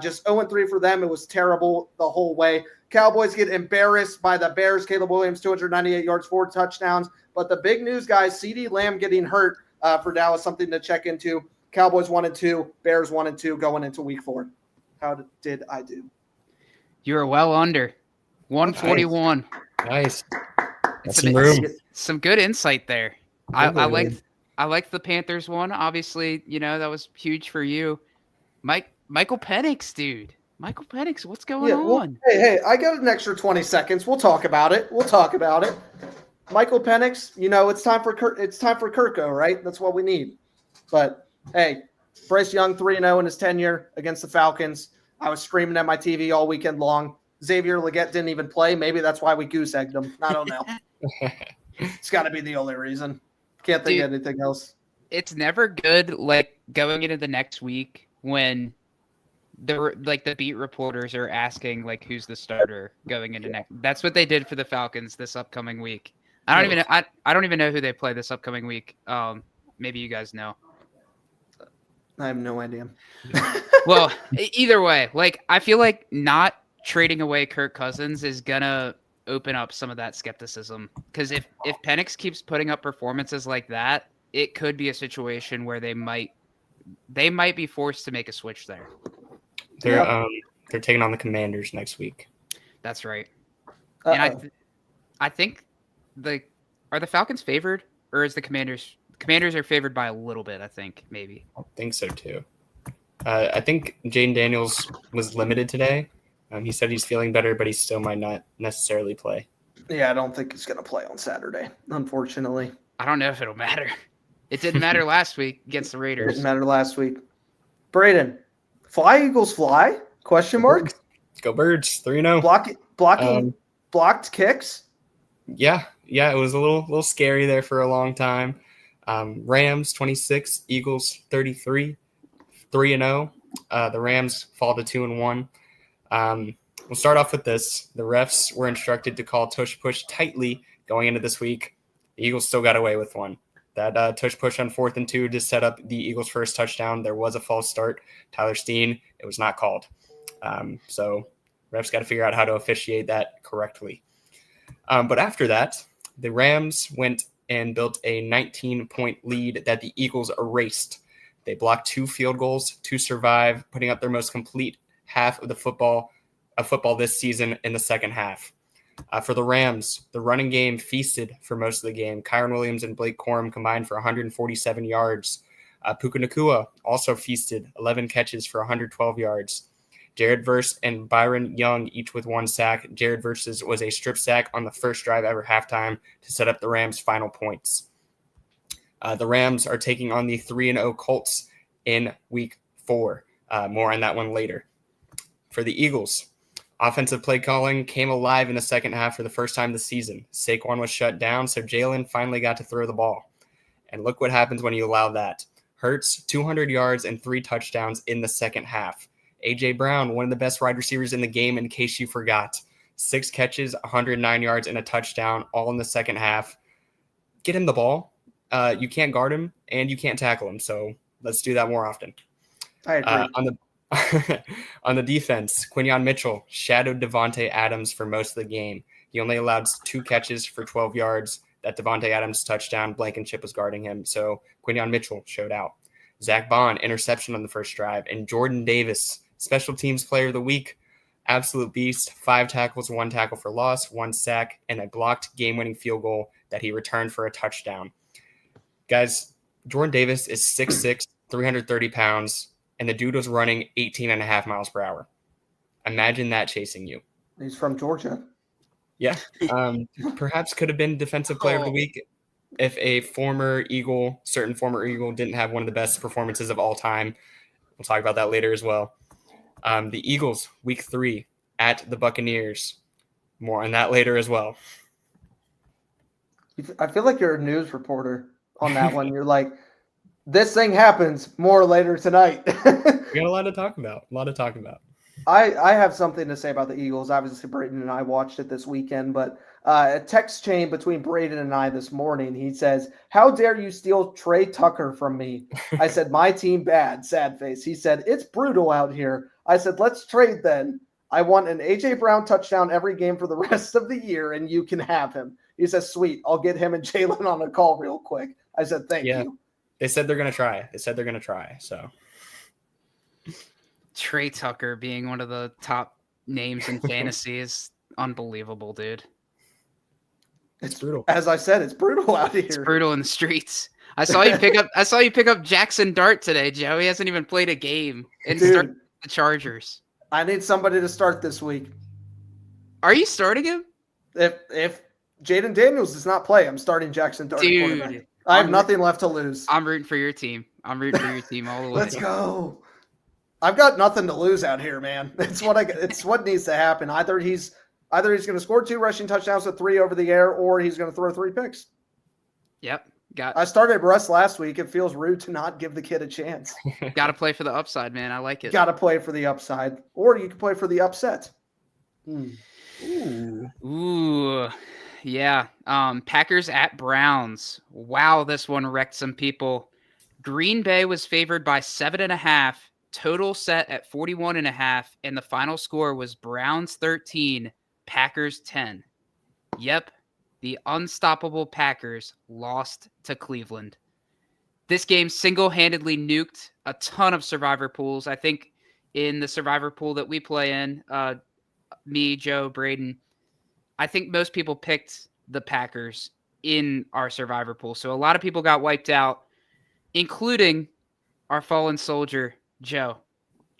Just 0-3 for them. It was terrible the whole way. Cowboys get embarrassed by the Bears. Caleb Williams, 298 yards, 4 touchdowns. But the big news, guys, CeeDee Lamb getting hurt for Dallas, something to check into. Cowboys 1-2, Bears 1-2 going into week 4. How did I do? You were well under 141. Nice. That's some room. Some good insight there. I liked the Panthers one. Obviously, that was huge for you. Michael Penix, dude. Michael Penix, what's going on? Hey, I got an extra 20 seconds. We'll talk about it. Michael Penix, it's time for Kirko, right? That's what we need. But hey, Bryce Young 3-0 in his tenure against the Falcons. I was screaming at my TV all weekend long. Xavier Legette didn't even play. Maybe that's why we goose-egged him. I don't know. It's got to be the only reason. Can't think of anything else. It's never good, going into the next week when the beat reporters are asking who's the starter going into next. That's what they did for the Falcons this upcoming week. I don't even know who they play this upcoming week. Maybe you guys know. I have no idea. Well, either way, I feel like not trading away Kirk Cousins is gonna open up some of that skepticism, because if Penix keeps putting up performances like that, it could be a situation where they might be forced to make a switch there. They're taking on the Commanders next week. That's right. Uh-oh. And I think are the Falcons favored, or is the Commanders are favored by a little bit, I think, maybe. I think so, too. I think Jaden Daniels was limited today. He said he's feeling better, but he still might not necessarily play. Yeah, I don't think he's going to play on Saturday, unfortunately. I don't know if it'll matter. It didn't matter last week against the Raiders. It didn't matter last week. Braden, fly Eagles fly? Question mark? Go Birds, 3-0. Blocking blocked kicks? Yeah, it was a little scary there for a long time. Rams 26, Eagles 33, 3-0. The Rams fall to 2-1. We'll start off with this. The refs were instructed to call tush push tightly going into this week. The Eagles still got away with one. That tush push on 4th and 2 to set up the Eagles' first touchdown. There was a false start. Tyler Steen, it was not called. So refs got to figure out how to officiate that correctly. But after that, the Rams went and built a 19-point lead that the Eagles erased. They blocked 2 field goals to survive, putting up their most complete half of the football this season in the second half. For the Rams, the running game feasted for most of the game. Kyron Williams and Blake Corum combined for 147 yards. Puka Nacua also feasted, 11 catches for 112 yards. Jared Verse and Byron Young each with 1 sack. Jared Verse's was a strip sack on the first drive ever halftime to set up the Rams' final points. The Rams are taking on the 3-0 Colts in week 4. More on that one later. For the Eagles, offensive play calling came alive in the second half for the first time this season. Saquon was shut down, so Jalen finally got to throw the ball. And look what happens when you allow that. Hurts, 200 yards and 3 touchdowns in the second half. A.J. Brown, one of the best wide receivers in the game, in case you forgot. 6 catches, 109 yards, and a touchdown, all in the second half. Get him the ball. You can't guard him, and you can't tackle him, so let's do that more often. I agree. On the defense, Quinyon Mitchell shadowed Devontae Adams for most of the game. He only allowed 2 catches for 12 yards. That Devontae Adams touchdown, Blankenship was guarding him, so Quinyon Mitchell showed out. Zach Bond, interception on the first drive. And Jordan Davis, special teams player of the week, absolute beast, 5 tackles, 1 tackle for loss, 1 sack, and a blocked game-winning field goal that he returned for a touchdown. Guys, Jordan Davis is 6'6", 330 pounds, and the dude was running 18.5 miles per hour. Imagine that chasing you. He's from Georgia. Yeah. Perhaps could have been defensive player of the week if a certain former Eagle didn't have one of the best performances of all time. We'll talk about that later as well. The Eagles, week 3 at the Buccaneers. More on that later as well. I feel like you're a news reporter on that one. You're like, this thing happens more later tonight. We got a lot to talk about. I have something to say about the Eagles. Obviously, Braden and I watched it this weekend, but a text chain between Braden and I this morning, he says, "How dare you steal Trey Tucker from me?" I said, "My team bad," sad face. He said, "It's brutal out here." I said, "Let's trade then. I want an A.J. Brown touchdown every game for the rest of the year, and you can have him." He says, "Sweet, I'll get him and Jalen on a call real quick." I said, "Thank you." They said they're going to try. So Trey Tucker being one of the top names in fantasy is unbelievable, dude. It's brutal. As I said, it's brutal out here. It's brutal in the streets. I saw you pick up Jackson Dart today, Joe. He hasn't even played a game and start the Chargers. I need somebody to start this week. Are you starting him? If Jaden Daniels does not play, I'm starting Jackson Dart. Dude, I have nothing left to lose. I'm rooting for your team. I'm rooting for your team all the way. Let's go. I've got nothing to lose out here, man. It's what needs to happen. Either he's going to score 2 rushing touchdowns with 3 over the air, or he's going to throw 3 picks. Yep. I started Russ last week. It feels rude to not give the kid a chance. Got to play for the upside, man. I like it. Got to play for the upside, or you can play for the upset. Ooh. Yeah. Packers at Browns. Wow, this one wrecked some people. Green Bay was favored by 7.5. Total set at 41.5, and the final score was Browns 13, Packers 10. Yep, the unstoppable Packers lost to Cleveland. This game single-handedly nuked a ton of survivor pools. I think in the survivor pool that we play in, me, Joe, Braden, I think most people picked the Packers in our survivor pool. So a lot of people got wiped out, including our fallen soldier, Joe.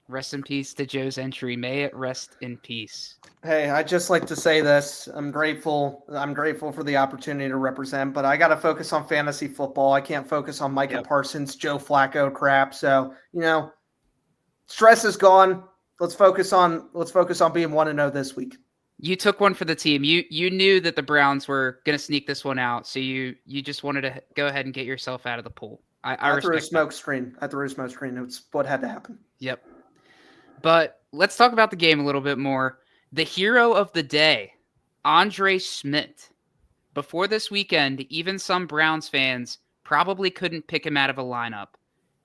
Rest in peace to Joe's entry. May it rest in peace. Hey, I just like to say this. I'm grateful for the opportunity to represent, but I got to focus on fantasy football. I can't focus on Micah Parsons, Joe Flacco crap. So, stress is gone. Let's focus on being 1-0 this week. You took one for the team. You knew that the Browns were going to sneak this one out, so you just wanted to go ahead and get yourself out of the pool. I threw a smoke screen. It's what had to happen. Yep. But let's talk about the game a little bit more. The hero of the day, Andre Schmidt. Before this weekend, even some Browns fans probably couldn't pick him out of a lineup.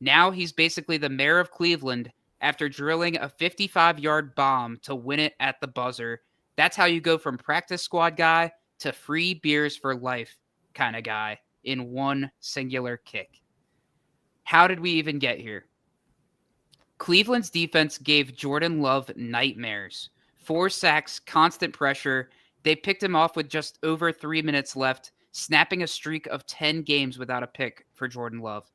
Now he's basically the mayor of Cleveland after drilling a 55-yard bomb to win it at the buzzer. That's how you go from practice squad guy to free beers for life kind of guy in one singular kick. How did we even get here? Cleveland's defense gave Jordan Love nightmares. 4 sacks, constant pressure. They picked him off with just over 3 minutes left, snapping a streak of 10 games without a pick for Jordan Love.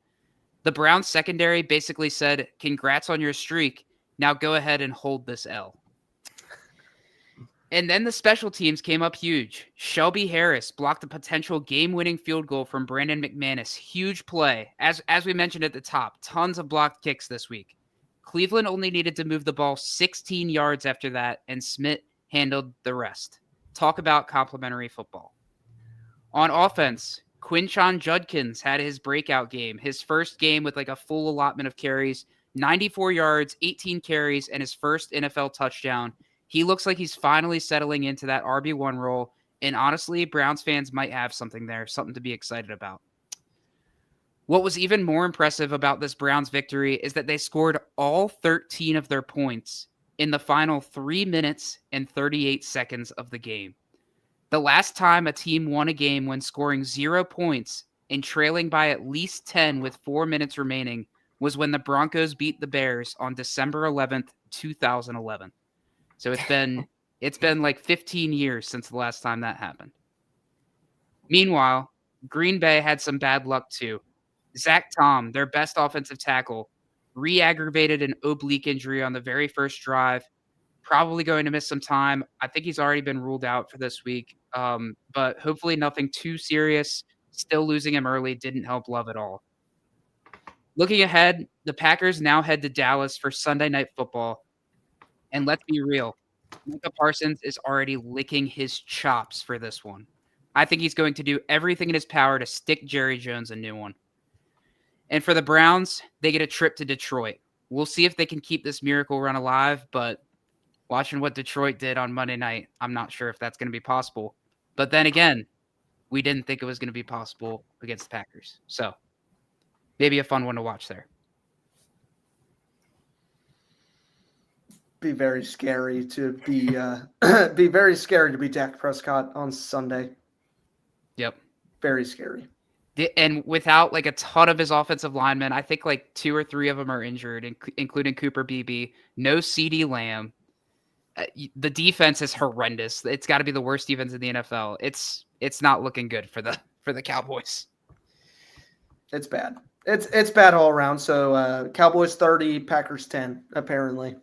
The Browns secondary basically said, "Congrats on your streak. Now go ahead and hold this L." And then the special teams came up huge. Shelby Harris blocked a potential game-winning field goal from Brandon McManus. Huge play. As we mentioned at the top, tons of blocked kicks this week. Cleveland only needed to move the ball 16 yards after that, and Schmidt handled the rest. Talk about complimentary football. On offense, Quinshon Judkins had his breakout game. His first game with like a full allotment of carries, 94 yards, 18 carries, and his first NFL touchdown. He looks like he's finally settling into that RB1 role, and honestly, Browns fans might have something there, something to be excited about. What was even more impressive about this Browns victory is that they scored all 13 of their points in the final 3 minutes and 38 seconds of the game. The last time a team won a game when scoring 0 points and trailing by at least 10 with 4 minutes remaining was when the Broncos beat the Bears on December 11th, 2011. So it's been like 15 years since the last time that happened. Meanwhile, Green Bay had some bad luck too. Zach Tom, their best offensive tackle, re-aggravated an oblique injury on the very first drive. Probably going to miss some time. I think he's already been ruled out for this week, but hopefully nothing too serious. Still losing him early didn't help Love at all. Looking ahead, the Packers now head to Dallas for Sunday Night Football. And let's be real, Micah Parsons is already licking his chops for this one. I think he's going to do everything in his power to stick Jerry Jones a new one. And for the Browns, they get a trip to Detroit. We'll see if they can keep this miracle run alive, but watching what Detroit did on Monday night, I'm not sure if that's going to be possible. But then again, we didn't think it was going to be possible against the Packers. So maybe a fun one to watch there. Be very scary to be be very scary to be Dak Prescott on Sunday. Yep. Very scary. And without like a ton of his offensive linemen, I think like 2 or 3 of them are injured, including Cooper Beebe. No CeeDee Lamb. The defense is horrendous. It's got to be the worst defense in the NFL. It's not looking good for the Cowboys. It's bad. It's bad all around. So Cowboys 30, Packers 10, apparently.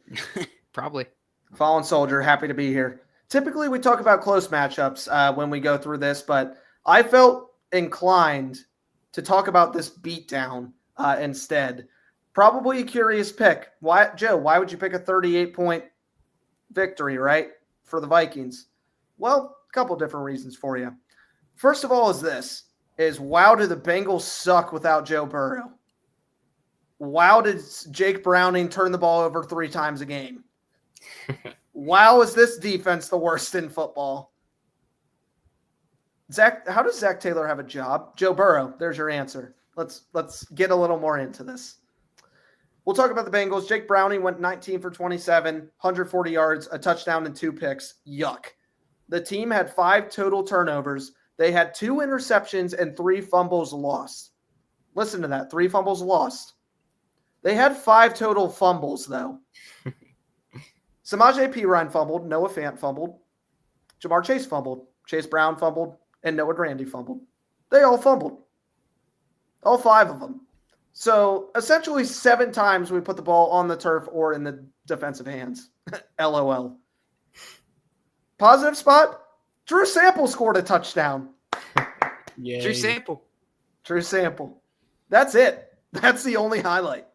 Probably. Fallen Soldier, happy to be here. Typically, we talk about close matchups when we go through this, but I felt inclined to talk about this beatdown instead. Probably a curious pick. Why, Joe? Why would you pick a 38-point victory, right, for the Vikings? Well, a couple different reasons for you. First of all is wow, do the Bengals suck without Joe Burrow? Wow, did Jake Browning turn the ball over 3 times a game? Wow, is this defense the worst in football? Zach, how does Zach Taylor have a job? Joe Burrow, there's your answer. Let's get a little more into this. We'll talk about the Bengals. Jake Browning went 19 for 27, 140 yards, a touchdown, and 2 picks. Yuck. The team had 5 total turnovers. They had 2 interceptions and 3 fumbles lost. Listen to that, 3 fumbles lost. They had 5 total fumbles, though. Samaje Perine fumbled, Noah Fant fumbled, Jamar Chase fumbled, Chase Brown fumbled, and Noah Grandy fumbled. They all fumbled. All 5 of them. So essentially 7 times we put the ball on the turf or in the defensive hands. LOL. Positive spot, Drew Sample scored a touchdown. Yay. Drew Sample. That's it. That's the only highlight.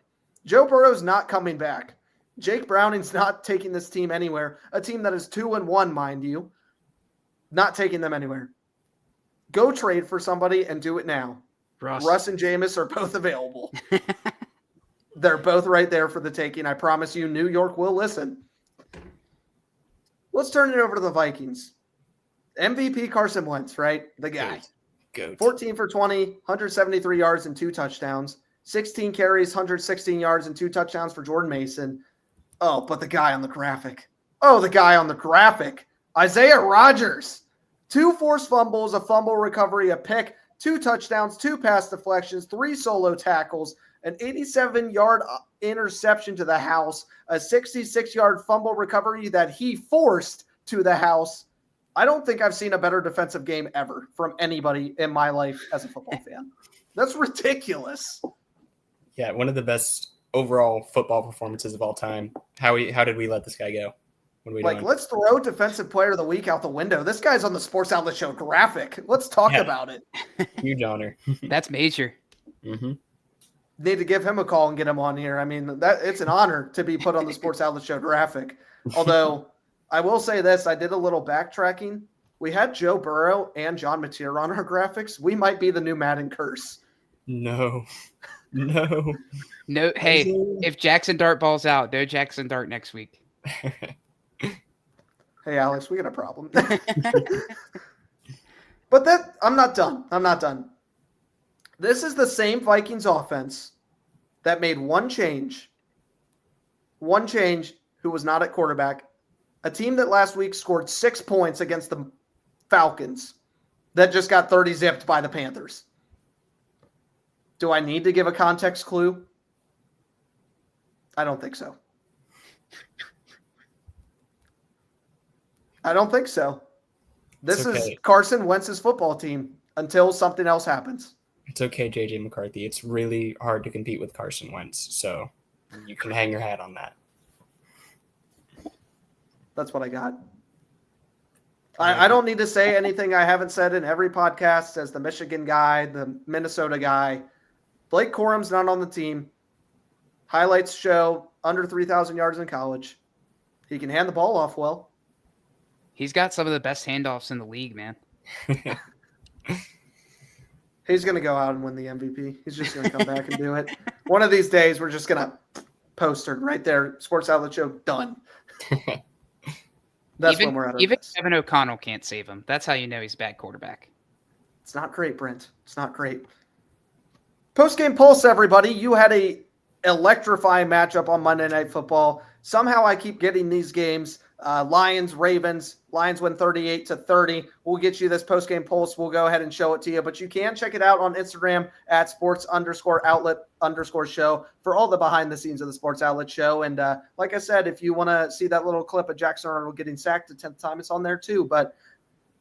Joe Burrow's not coming back. Jake Browning's not taking this team anywhere. A team that is 2-1, mind you. Not taking them anywhere. Go trade for somebody and do it now. Russ and Jameis are both available. They're both right there for the taking. I promise you, New York will listen. Let's turn it over to the Vikings. MVP Carson Wentz, right? The guy. Goat. 14 for 20, 173 yards and 2 touchdowns. 16 carries, 116 yards and 2 touchdowns for Jordan Mason. Oh, but the guy on the graphic. Isaiah Rodgers. 2 forced fumbles, a fumble recovery, a pick, 2 touchdowns, 2 pass deflections, 3 solo tackles, an 87-yard interception to the house, a 66-yard fumble recovery that he forced to the house. I don't think I've seen a better defensive game ever from anybody in my life as a football fan. That's ridiculous. Yeah, one of the best overall football performances of all time. How did we let this guy go? What are we doing? Let's throw Defensive Player of the Week out the window. This guy's on the Sports Outlet Show graphic. Let's talk about it. Huge honor. That's major. Mm-hmm. Need to give him a call and get him on here. I mean, it's an honor to be put on the Sports Outlet Show graphic. Although I will say this, I did a little backtracking. We had Joe Burrow and John Mateer on our graphics. We might be the new Madden curse. No. Hey, if Jackson Dart balls out, no Jackson Dart next week. Hey, Alex, we got a problem. But I'm not done. This is the same Vikings offense that made one change, who was not at quarterback, a team that last week scored 6 points against the Falcons that just got 30 zipped by the Panthers. Do I need to give a context clue? I don't think so. This is Carson Wentz's football team until something else happens. It's okay, J.J. McCarthy. It's really hard to compete with Carson Wentz, so you can hang your hat on that. That's what I got. I don't need to say anything I haven't said in every podcast as the Michigan guy, the Minnesota guy. Blake Corum's not on the team. Highlights show under 3,000 yards in college. He can hand the ball off well. He's got some of the best handoffs in the league, man. He's going to go out and win the MVP. He's just going to come back and do it. One of these days, we're just going to poster right there. Sports Outlet Show, done. That's when we're at our Even best. Kevin O'Connell can't save him. That's how you know he's a bad quarterback. It's not great, Brent. It's not great. Post-game pulse, everybody. You had a electrifying matchup on Monday Night Football. Somehow I keep getting these games. Lions, Ravens. Lions win 38-30. We'll get you this post-game pulse. We'll go ahead and show it to you. But you can check it out on Instagram at sports_outlet_show for all the behind the scenes of the Sports Outlet Show. And like I said, if you want to see that little clip of Jackson Arnold getting sacked the 10th time, it's on there too. But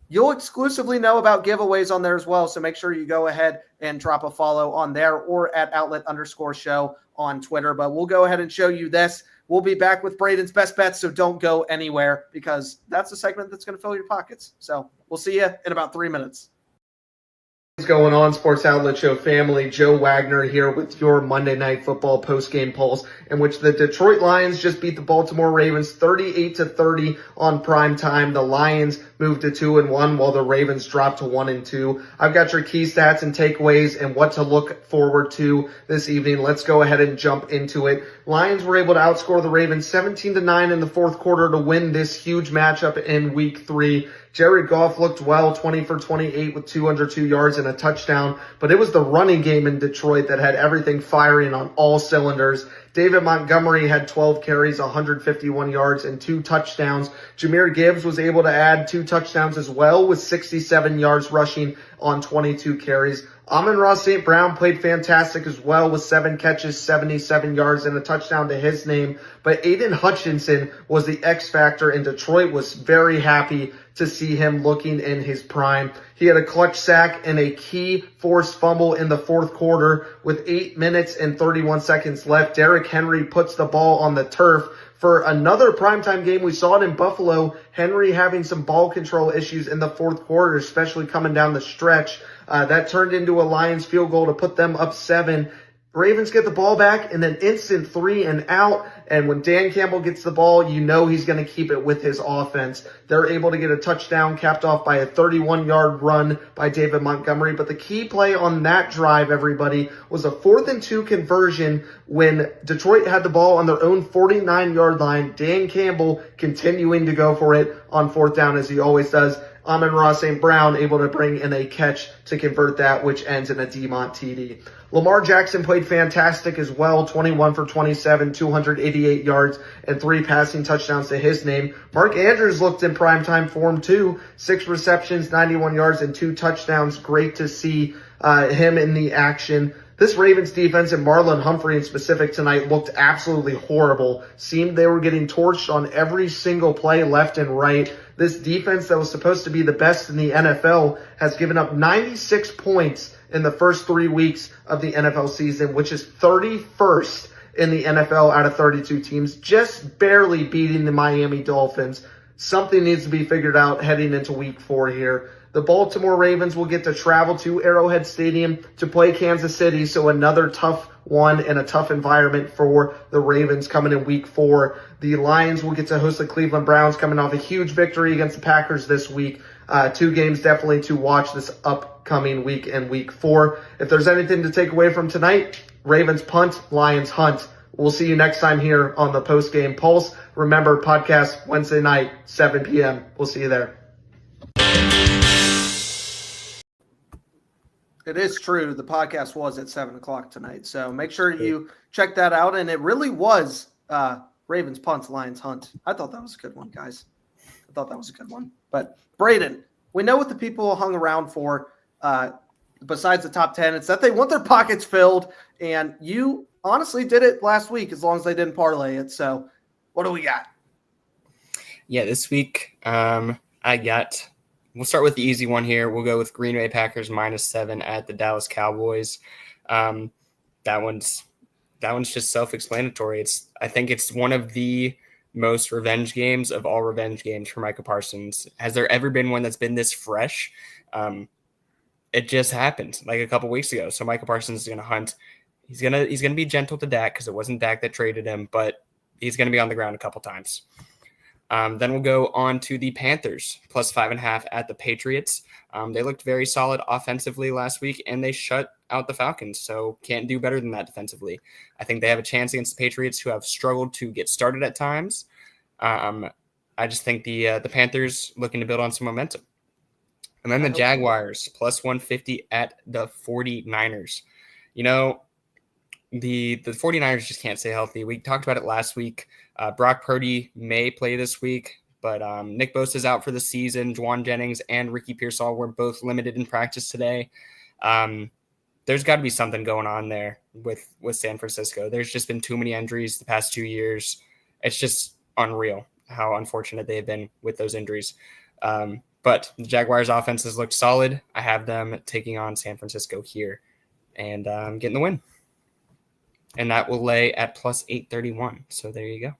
you'll exclusively know about giveaways on there as well. So make sure you go ahead and drop a follow on there or at outlet_show on Twitter. But we'll go ahead and show you this. We'll be back with Braden's best bets, so don't go anywhere because that's a segment that's going to fill your pockets. So we'll see you in about 3 minutes. What's going on, Sports Outlet Show family? Joe Wagner here with your Monday Night Football post-game pulse, in which the Detroit Lions just beat the Baltimore Ravens 38-30 on prime time. The Lions moved to 2-1 while the Ravens dropped to 1-2. I've got your key stats and takeaways and what to look forward to this evening. Let's go ahead and jump into it. Lions were able to outscore the Ravens 17-9 in the fourth quarter to win this huge matchup in week 3. Jared Goff looked well, 20 for 28 with 202 yards and a touchdown, but it was the running game in Detroit that had everything firing on all cylinders. David Montgomery had 12 carries, 151 yards, and 2 touchdowns. Jahmyr Gibbs was able to add 2 touchdowns as well with 67 yards rushing on 22 carries. Amon-Ra St. Brown played fantastic as well with 7 catches, 77 yards, and a touchdown to his name. But Aiden Hutchinson was the X factor, and Detroit was very happy to see him looking in his prime. He had a clutch sack and a key forced fumble in the fourth quarter with 8 minutes and 31 seconds left. Derrick Henry puts the ball on the turf. For another primetime game, we saw it in Buffalo, Henry having some ball control issues in the fourth quarter, especially coming down the stretch. That turned into a Lions field goal to put them up 7. Ravens get the ball back and then instant 3 and out. And when Dan Campbell gets the ball, you know he's going to keep it with his offense. They're able to get a touchdown capped off by a 31-yard run by David Montgomery. But the key play on that drive, everybody, was a 4th and 2 conversion when Detroit had the ball on their own 49-yard line. Dan Campbell continuing to go for it on 4th down as he always does. Amon-Ra St. Brown able to bring in a catch to convert that, which ends in a DeMont TD. Lamar Jackson played fantastic as well, 21 for 27, 288 yards, and 3 passing touchdowns to his name. Mark Andrews looked in primetime form too, 6 receptions, 91 yards, and 2 touchdowns. Great to see him in the action. This Ravens defense and Marlon Humphrey in specific tonight looked absolutely horrible. Seemed they were getting torched on every single play left and right. This defense that was supposed to be the best in the NFL has given up 96 points in the first 3 weeks of the NFL season, which is 31st in the NFL out of 32 teams, just barely beating the Miami Dolphins. Something needs to be figured out heading into week 4 here. The Baltimore Ravens will get to travel to Arrowhead Stadium to play Kansas City, so another tough one and a tough environment for the Ravens coming in week 4. The Lions will get to host the Cleveland Browns coming off a huge victory against the Packers this week. 2 games definitely to watch this upcoming week and week 4. If there's anything to take away from tonight, Ravens punt, Lions hunt. We'll see you next time here on the Post Game Pulse. Remember, podcast Wednesday night, 7 p.m. We'll see you there. It is true. The podcast was at 7 o'clock tonight. So make sure you check that out. And it really was Ravens punts, Lions hunt. I thought that was a good one, guys. I thought that was a good one. But Braden, we know what the people hung around for besides the top 10. It's that they want their pockets filled. And you honestly did it last week as long as they didn't parlay it. So what do we got? Yeah, this week we'll start with the easy one here. We'll go with Green Bay Packers -7 at the Dallas Cowboys. That one's just self-explanatory. I think it's one of the most revenge games of all revenge games for Micah Parsons. Has there ever been one that's been this fresh? It just happened like a couple weeks ago. So Micah Parsons is going to hunt. He's gonna be gentle to Dak because it wasn't Dak that traded him, but he's going to be on the ground a couple times. Then we'll go on to the Panthers, +5.5 at the Patriots. They looked very solid offensively last week, and they shut out the Falcons, so can't do better than that defensively. I think they have a chance against the Patriots, who have struggled to get started at times. I just think the Panthers looking to build on some momentum. And then the Jaguars, +150 at the 49ers. You know, the 49ers just can't stay healthy. We talked about it last week. Brock Purdy may play this week, but Nick Bosa's out for the season. Juwan Jennings and Ricky Pearsall were both limited in practice today. There's got to be something going on there with San Francisco. There's just been too many injuries the past 2 years. It's just unreal how unfortunate they have been with those injuries. But the Jaguars' offense has looked solid. I have them taking on San Francisco here and getting the win. And that will lay at +831. So there you go.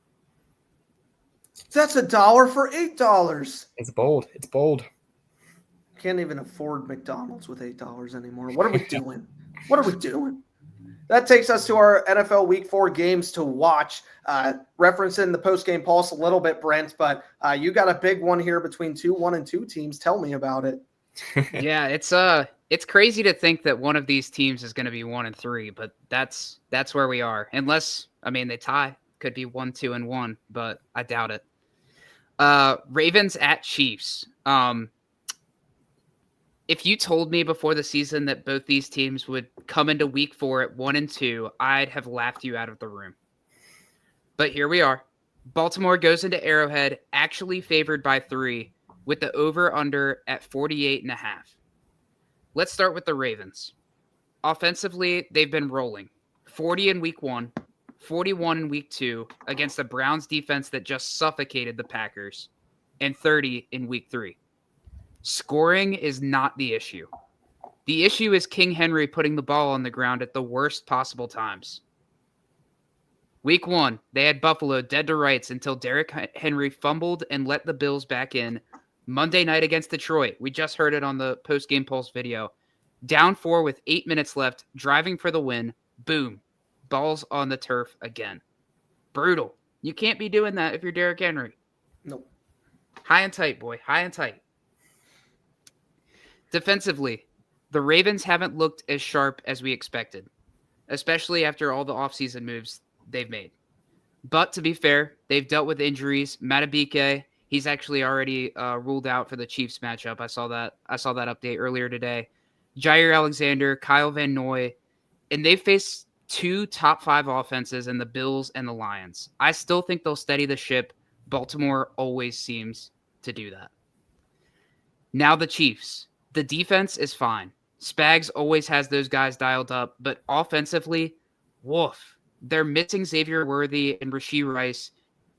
That's $1 for $8. It's bold. It's bold. Can't even afford McDonald's with $8 anymore. What are we doing? What are we doing? That takes us to our NFL Week 4 games to watch. Referencing the post-game pulse a little bit, Brent, but you got a big one here between 2 1-2 teams. Tell me about it. Yeah, it's crazy to think that one of these teams is going to be 1-3, but that's where we are. Unless, they tie. Could be 1-2-1, but I doubt it. Ravens at Chiefs. If you told me before the season that both these teams would come into Week 4 at 1-2, I'd have laughed you out of the room. But here we are. Baltimore goes into Arrowhead, actually favored by 3, with the over-under at 48.5. Let's start with the Ravens. Offensively, they've been rolling. 40 in Week 1, 41 in Week 2 against the Browns defense that just suffocated the Packers, and 30 in Week 3. Scoring is not the issue. The issue is King Henry putting the ball on the ground at the worst possible times. Week 1, they had Buffalo dead to rights until Derrick Henry fumbled and let the Bills back in. Monday night against Detroit, we just heard it on the post-game pulse video. Down 4 with 8 minutes left, driving for the win. Boom. Balls on the turf again. Brutal. You can't be doing that if you're Derrick Henry. Nope. High and tight, boy. High and tight. Defensively, the Ravens haven't looked as sharp as we expected, especially after all the offseason moves they've made. But to be fair, they've dealt with injuries. Matabike, he's actually already ruled out for the Chiefs matchup. I saw that update earlier today. Jair Alexander, Kyle Van Noy, and they faced 2 top 5 offenses in the Bills and the Lions. I still think they'll steady the ship. Baltimore always seems to do that. Now the Chiefs. The defense is fine. Spags always has those guys dialed up, but offensively, woof. They're missing Xavier Worthy and Rashee Rice.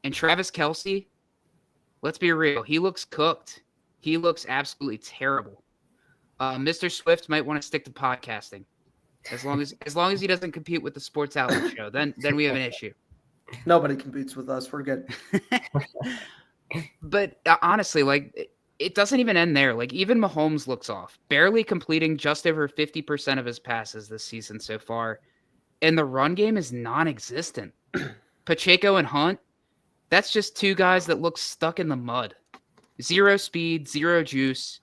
And Travis Kelce, let's be real, he looks cooked. He looks absolutely terrible. Mr. Swift might want to stick to podcasting. As long as he doesn't compete with the Sports Outlet show, then we have an issue. Nobody competes with us. We're good. But honestly, it doesn't even end there. Even Mahomes looks off, barely completing just over 50% of his passes this season so far. And the run game is non-existent. Pacheco and Hunt, that's just 2 guys that look stuck in the mud. 0 speed, 0 juice.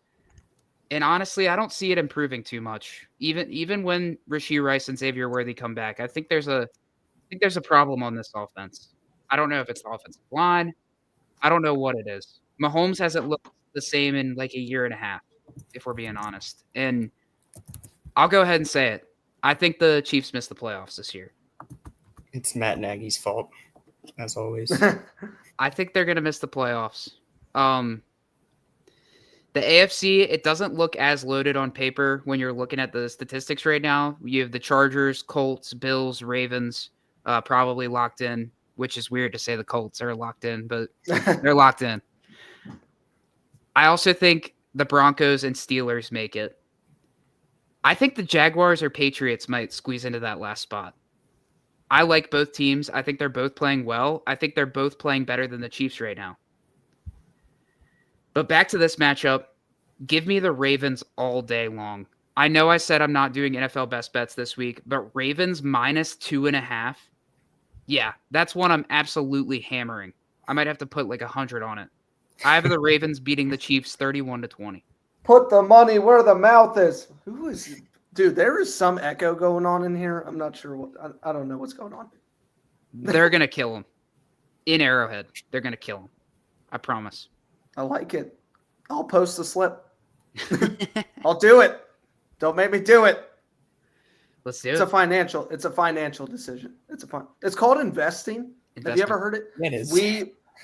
And honestly, I don't see it improving too much. Even when Rashee Rice and Xavier Worthy come back, I think there's a think there's a problem on this offense. I don't know if it's the offensive line. I don't know what it is. Mahomes hasn't looked the same in like a year and a half, if we're being honest. And I'll go ahead and say it. I think the Chiefs missed the playoffs this year. It's Matt Nagy's fault, as always. I think they're going to miss the playoffs. The AFC, it doesn't look as loaded on paper when you're looking at the statistics right now. You have the Chargers, Colts, Bills, Ravens, probably locked in, which is weird to say the Colts are locked in, but they're locked in. I also think the Broncos and Steelers make it. I think the Jaguars or Patriots might squeeze into that last spot. I like both teams. I think they're both playing well. I think they're both playing better than the Chiefs right now. But back to this matchup, give me the Ravens all day long. I know I said I'm not doing NFL best bets this week, but Ravens -2.5. Yeah, that's one I'm absolutely hammering. I might have to put like 100 on it. I have the Ravens beating the Chiefs 31-20. Put the money where the mouth is. Who is dude? There is some echo going on in here. I'm not sure what. I don't know what's going on. They're gonna kill him in Arrowhead. They're gonna kill him. I promise. I like it. I'll post the slip. I'll do it. Don't make me do it. Let's do It's it. a financial decision. It's called investing. Have you ever heard it? It is.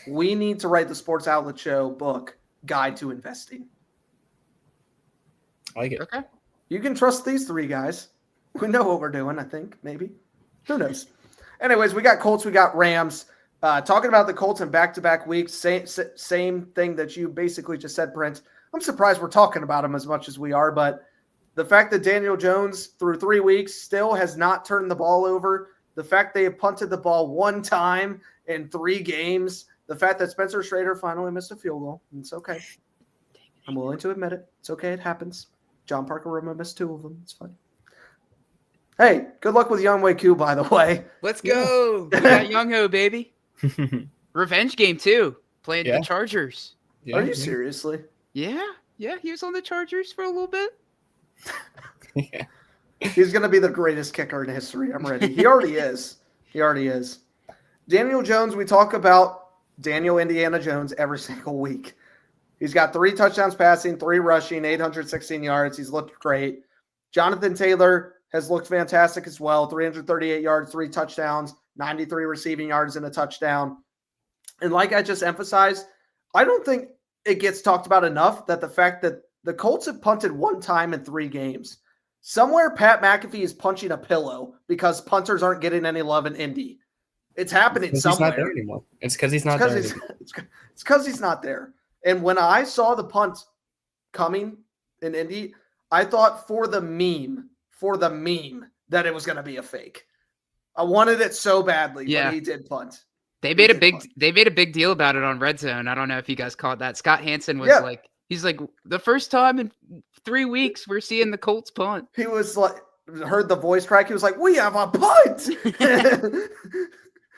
We need to write the Sports Outlet Show book, Guide to Investing. I like it. Okay. You can trust these three guys. We know what we're doing, I think, maybe. Who knows? Anyways, we got Colts, we got Rams. Talking about the Colts in back-to-back weeks, same thing that you basically just said, Brent. I'm surprised we're talking about them as much as we are, but the fact that Daniel Jones, through 3 weeks, still has not turned the ball over, the fact they have punted the ball one time in 3 games, the fact that Spencer Schrader finally missed a field goal, it's okay. I'm willing to admit it. It's okay. It happens. John Parker Roma missed 2 of them. It's fine. Hey, good luck with Younghoe Koo, by the way. Let's go. We got Young-Ho, baby. Revenge game, too. Playing the Chargers. Are you seriously? Yeah. He was on the Chargers for a little bit. Yeah. He's going to be the greatest kicker in history. I'm ready. He already is. Daniel Jones, we talk about Daniel Indiana Jones every single week. He's got 3 touchdowns passing, 3 rushing, 816 yards. He's looked great. Jonathan Taylor has looked fantastic as well. 338 yards, 3 touchdowns, 93 receiving yards and a touchdown. And like I just emphasized, I don't think it gets talked about enough that the fact that the Colts have punted 1 time in 3 games. Somewhere Pat McAfee is punching a pillow because punters aren't getting any love in Indy. It's happening somewhere. He's not there anymore. It's because he's not there anymore. It's because he's not there. And when I saw the punt coming in Indy, I thought for the meme that it was going to be a fake. I wanted it so badly when he did punt. They made a big deal about it on Red Zone. I don't know if you guys caught that. Scott Hansen was he's like, the first time in 3 weeks we're seeing the Colts punt. He was like, heard the voice crack. He was like, we have a punt.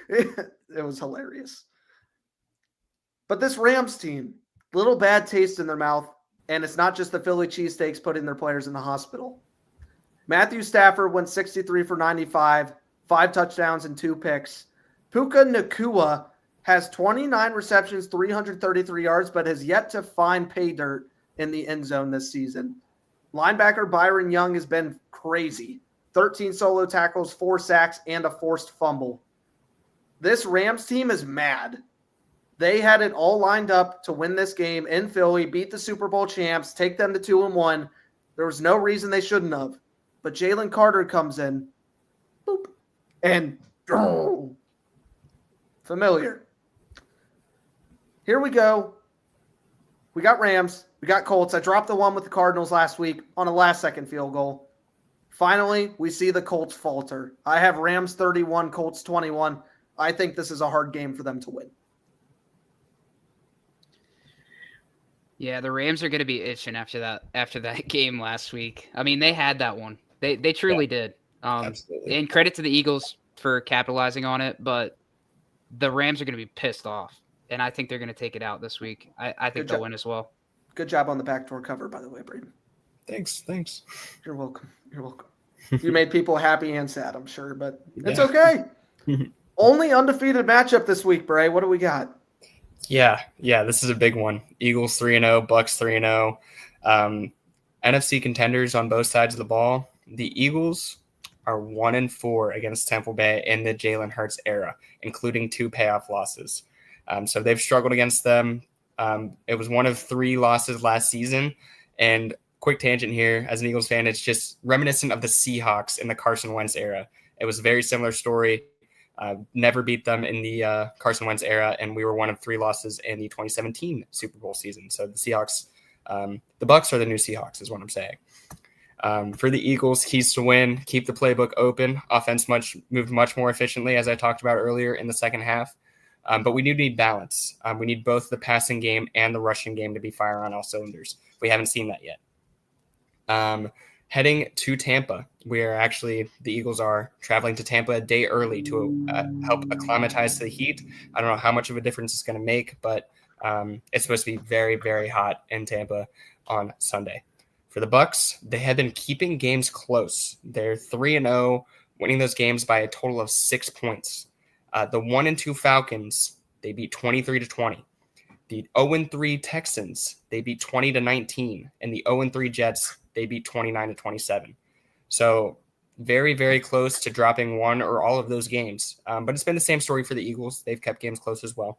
It was hilarious. But this Rams team, little bad taste in their mouth, and it's not just the Philly cheesesteaks putting their players in the hospital. Matthew Stafford went 63 for 95, 5 touchdowns and 2 picks. Puka Nacua has 29 receptions, 333 yards, but has yet to find pay dirt in the end zone this season. Linebacker Byron Young has been crazy. 13 solo tackles, 4 sacks, and a forced fumble. This Rams team is mad. They had it all lined up to win this game in Philly, beat the Super Bowl champs, take them to 2-1. There was no reason they shouldn't have. But Jalen Carter comes in, boop, and familiar. Here we go. We got Rams. We got Colts. I dropped the one with the Cardinals last week on a last-second field goal. Finally, we see the Colts falter. I have Rams 31, Colts 21. I think this is a hard game for them to win. Yeah, the Rams are going to be itching after that game last week. I mean, they had that one. They truly did. Absolutely. And credit to the Eagles for capitalizing on it, but the Rams are going to be pissed off, and I think they're going to take it out this week. I think they'll win as well. Good job on the backdoor cover, by the way, Braden. Thanks. You're welcome. You made people happy and sad, I'm sure, but it's okay. Only undefeated matchup this week, Bray. What do we got? Yeah, this is a big one. Eagles 3-0, Bucks 3-0. NFC contenders on both sides of the ball. The Eagles are 1-4 against Tampa Bay in the Jalen Hurts era, including 2 payoff losses. So they've struggled against them. It was one of 3 losses last season. And quick tangent here, as an Eagles fan, it's just reminiscent of the Seahawks in the Carson Wentz era. It was a very similar story. Never beat them in the Carson Wentz era, and we were one of 3 losses in the 2017 Super Bowl season. So the Seahawks, the Bucks are the new Seahawks, is what I'm saying. For the Eagles, keys to win: keep the playbook open. Offense moved much more efficiently, as I talked about earlier in the second half. But we do need balance. We need both the passing game and the rushing game to be firing on all cylinders. We haven't seen that yet. Heading to Tampa, the Eagles are traveling to Tampa a day early to help acclimatize to the heat. I don't know how much of a difference it's going to make, but it's supposed to be very, very hot in Tampa on Sunday. For the Bucks, they have been keeping games close. They're 3-0, winning those games by a total of 6 points. The 1-2 Falcons, they beat 23-20. The 0-3 Texans, they beat 20-19, and the 0-3 Jets, they beat 29-27. So very, very close to dropping one or all of those games. But it's been the same story for the Eagles. They've kept games close as well.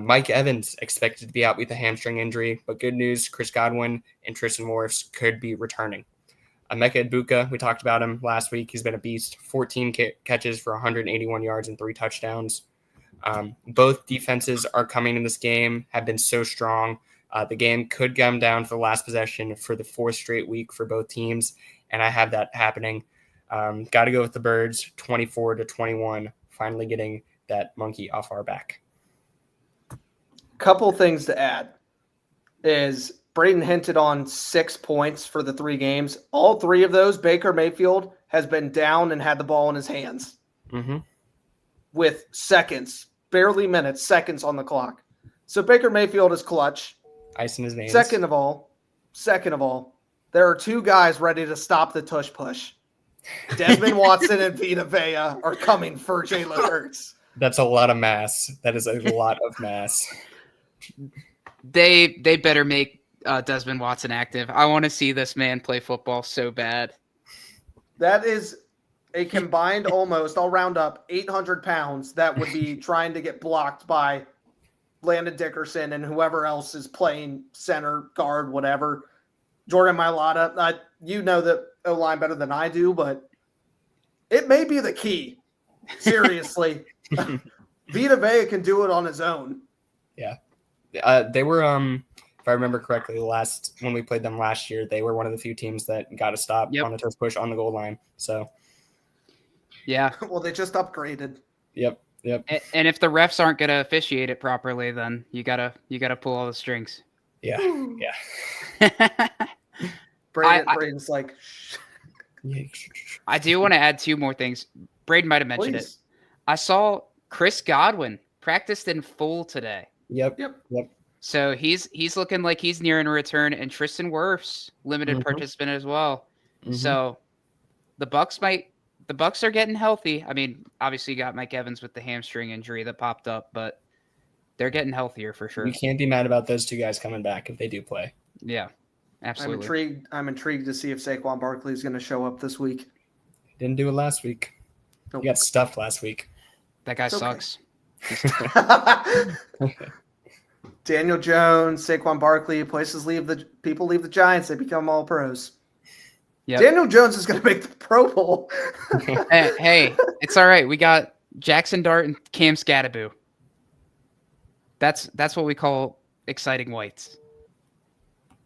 Mike Evans expected to be out with a hamstring injury, but good news, Chris Godwin and Tristan Wirfs could be returning. Emeka Egbuka, we talked about him last week. He's been a beast. 14 catches for 181 yards and 3 touchdowns. Both defenses are coming in this game, have been so strong. The game could come down to the last possession for the 4th straight week for both teams, and I have that happening. Got to go with the Birds, 24-21, finally getting that monkey off our back. Couple things to add is Braden hinted on 6 points for the 3 games. All 3 of those, Baker Mayfield has been down and had the ball in his hands with seconds, barely minutes, seconds on the clock. So Baker Mayfield is clutch. Ice in his veins. Second of all, there are 2 guys ready to stop the tush push. Desmond Watson and Vita Vea are coming for Jalen Hurts. That's a lot of mass. That is a lot of mass. They better make Desmond Watson active. I want to see this man play football so bad. That is a combined almost, I'll round up, 800 pounds that would be trying to get blocked by Landon Dickerson and whoever else is playing center, guard, whatever. Jordan Mailata, you know the O-line better than I do, but it may be the key. Seriously. Vita Vea can do it on his own. Yeah. They were, if I remember correctly, when we played them last year, they were one of the few teams that got a stop on the tush push on the goal line. So, yeah. Well, they just upgraded. Yep. And if the refs aren't going to officiate it properly, then you gotta pull all the strings. Yeah. Braden's like. I do want to add 2 more things. Braden might have mentioned it. I saw Chris Godwin practiced in full today. Yep. So he's looking like he's nearing a return, and Tristan Wirfs limited participant as well. So the Bucks are getting healthy. I mean, obviously you got Mike Evans with the hamstring injury that popped up, but they're getting healthier for sure. You can't be mad about those 2 guys coming back if they do play. Yeah, absolutely. I'm intrigued to see if Saquon Barkley is going to show up this week. Didn't do it last week. Nope. He got stuffed last week. That guy sucks. Daniel Jones, Saquon Barkley, people leave the Giants, they become all pros. Yep. Daniel Jones is going to make the Pro Bowl. hey, it's all right. We got Jackson Dart and Cam Scattaboo. That's what we call exciting whites.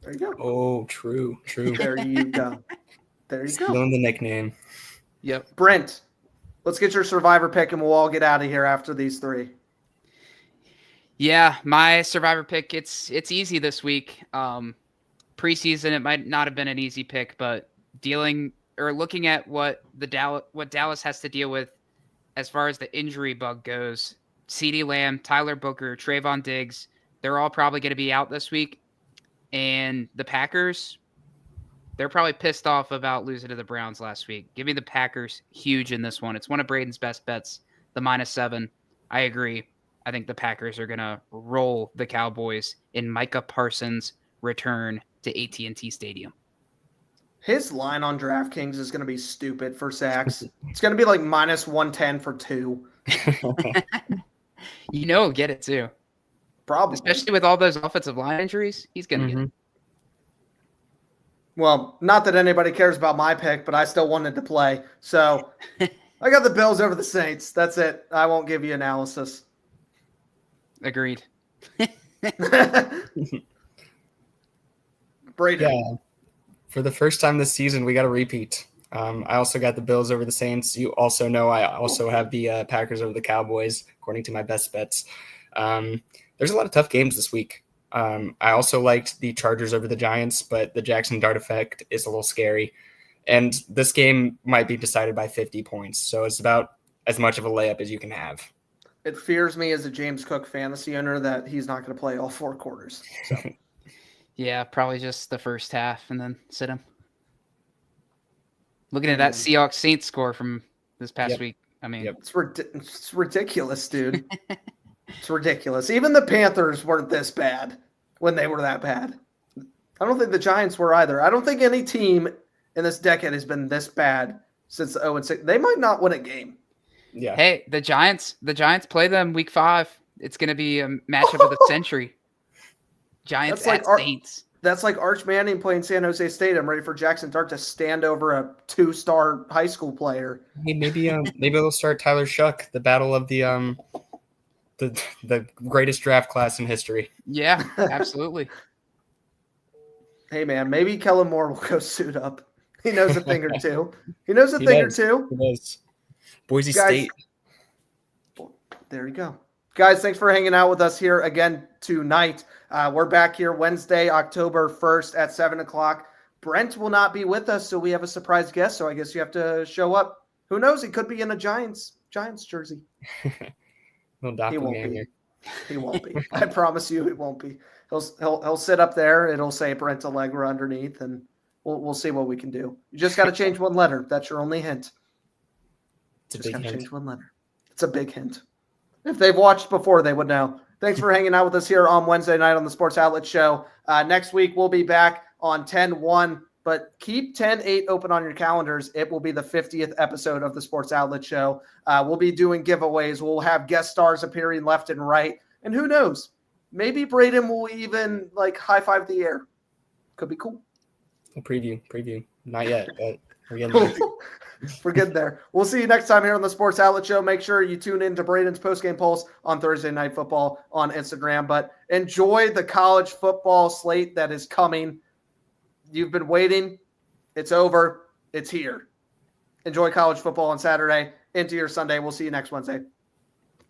There you go. Oh, true. There you go. Stealing the nickname. Yep. Brent, let's get your survivor pick and we'll all get out of here after these 3. Yeah, my survivor pick, it's easy this week. Preseason, it might not have been an easy pick, but looking at what Dallas has to deal with as far as the injury bug goes, CeeDee Lamb, Tyler Booker, Trayvon Diggs, they're all probably going to be out this week. And the Packers, they're probably pissed off about losing to the Browns last week. Give me the Packers huge in this one. It's one of Braden's best bets the -7. I agree. I think the Packers are going to roll the Cowboys in Micah Parsons' return to AT&T Stadium. His line on DraftKings is going to be stupid for sacks. It's going to be like -110 for 2. He'll get it too. Probably. Especially with all those offensive line injuries, he's going to get it. Well, not that anybody cares about my pick, but I still wanted to play. So I got the Bills over the Saints. That's it. I won't give you analysis. Agreed. Brady. Yeah. For the first time this season, we got a repeat. I also got the Bills over the Saints. You also know I also have the Packers over the Cowboys, according to my best bets. There's a lot of tough games this week. I also liked the Chargers over the Giants, but the Jackson Dart effect is a little scary. And this game might be decided by 50 points. So it's about as much of a layup as you can have. It fears me as a James Cook fantasy owner that he's not going to play all 4 quarters. So. Yeah, probably just the first half and then sit him. Looking at that Seahawks Saints score from this past week. I mean, it's ridiculous, dude. It's ridiculous. Even the Panthers weren't this bad when they were that bad. I don't think the Giants were either. I don't think any team in this decade has been this bad since the 0-6. They might not win a game. Yeah. Hey, the Giants play them week 5. It's going to be a matchup of the century. Giants at Saints. That's like Arch Manning playing San Jose State. I'm ready for Jackson Dart to stand over a 2-star high school player. Hey, maybe they'll start Tyler Shuck, the battle of the greatest draft class in history. Yeah, absolutely. Hey, man, maybe Kellen Moore will go suit up. He knows a thing or two. He knows a thing or two. He does. Boise State. There you go. Guys, thanks for hanging out with us here again tonight. We're back here Wednesday, October 1st at 7 o'clock. Brent will not be with us, so we have a surprise guest, so I guess you have to show up. Who knows? He could be in a Giants jersey. He won't be. He won't be. I promise you he won't be. He'll sit up there. It'll say Brent Allegra underneath, and we'll see what we can do. You just got to change one letter. That's your only hint. It's a big hint. Change one letter. It's a big hint. If they've watched before, they would know. Thanks for hanging out with us here on Wednesday night on the Sports Outlet Show. Next week, we'll be back on 10-1, but keep 10-8 open on your calendars. It will be the 50th episode of the Sports Outlet Show. We'll be doing giveaways. We'll have guest stars appearing left and right. And who knows? Maybe Braden will even high-five the air. Could be cool. A preview. Not yet, but we're getting there. We're getting there. We'll see you next time here on the Sports Outlet Show. Make sure you tune in to Braden's postgame pulse on Thursday Night Football on Instagram. But enjoy the college football slate that is coming. You've been waiting. It's over. It's here. Enjoy college football on Saturday into your Sunday. We'll see you next Wednesday.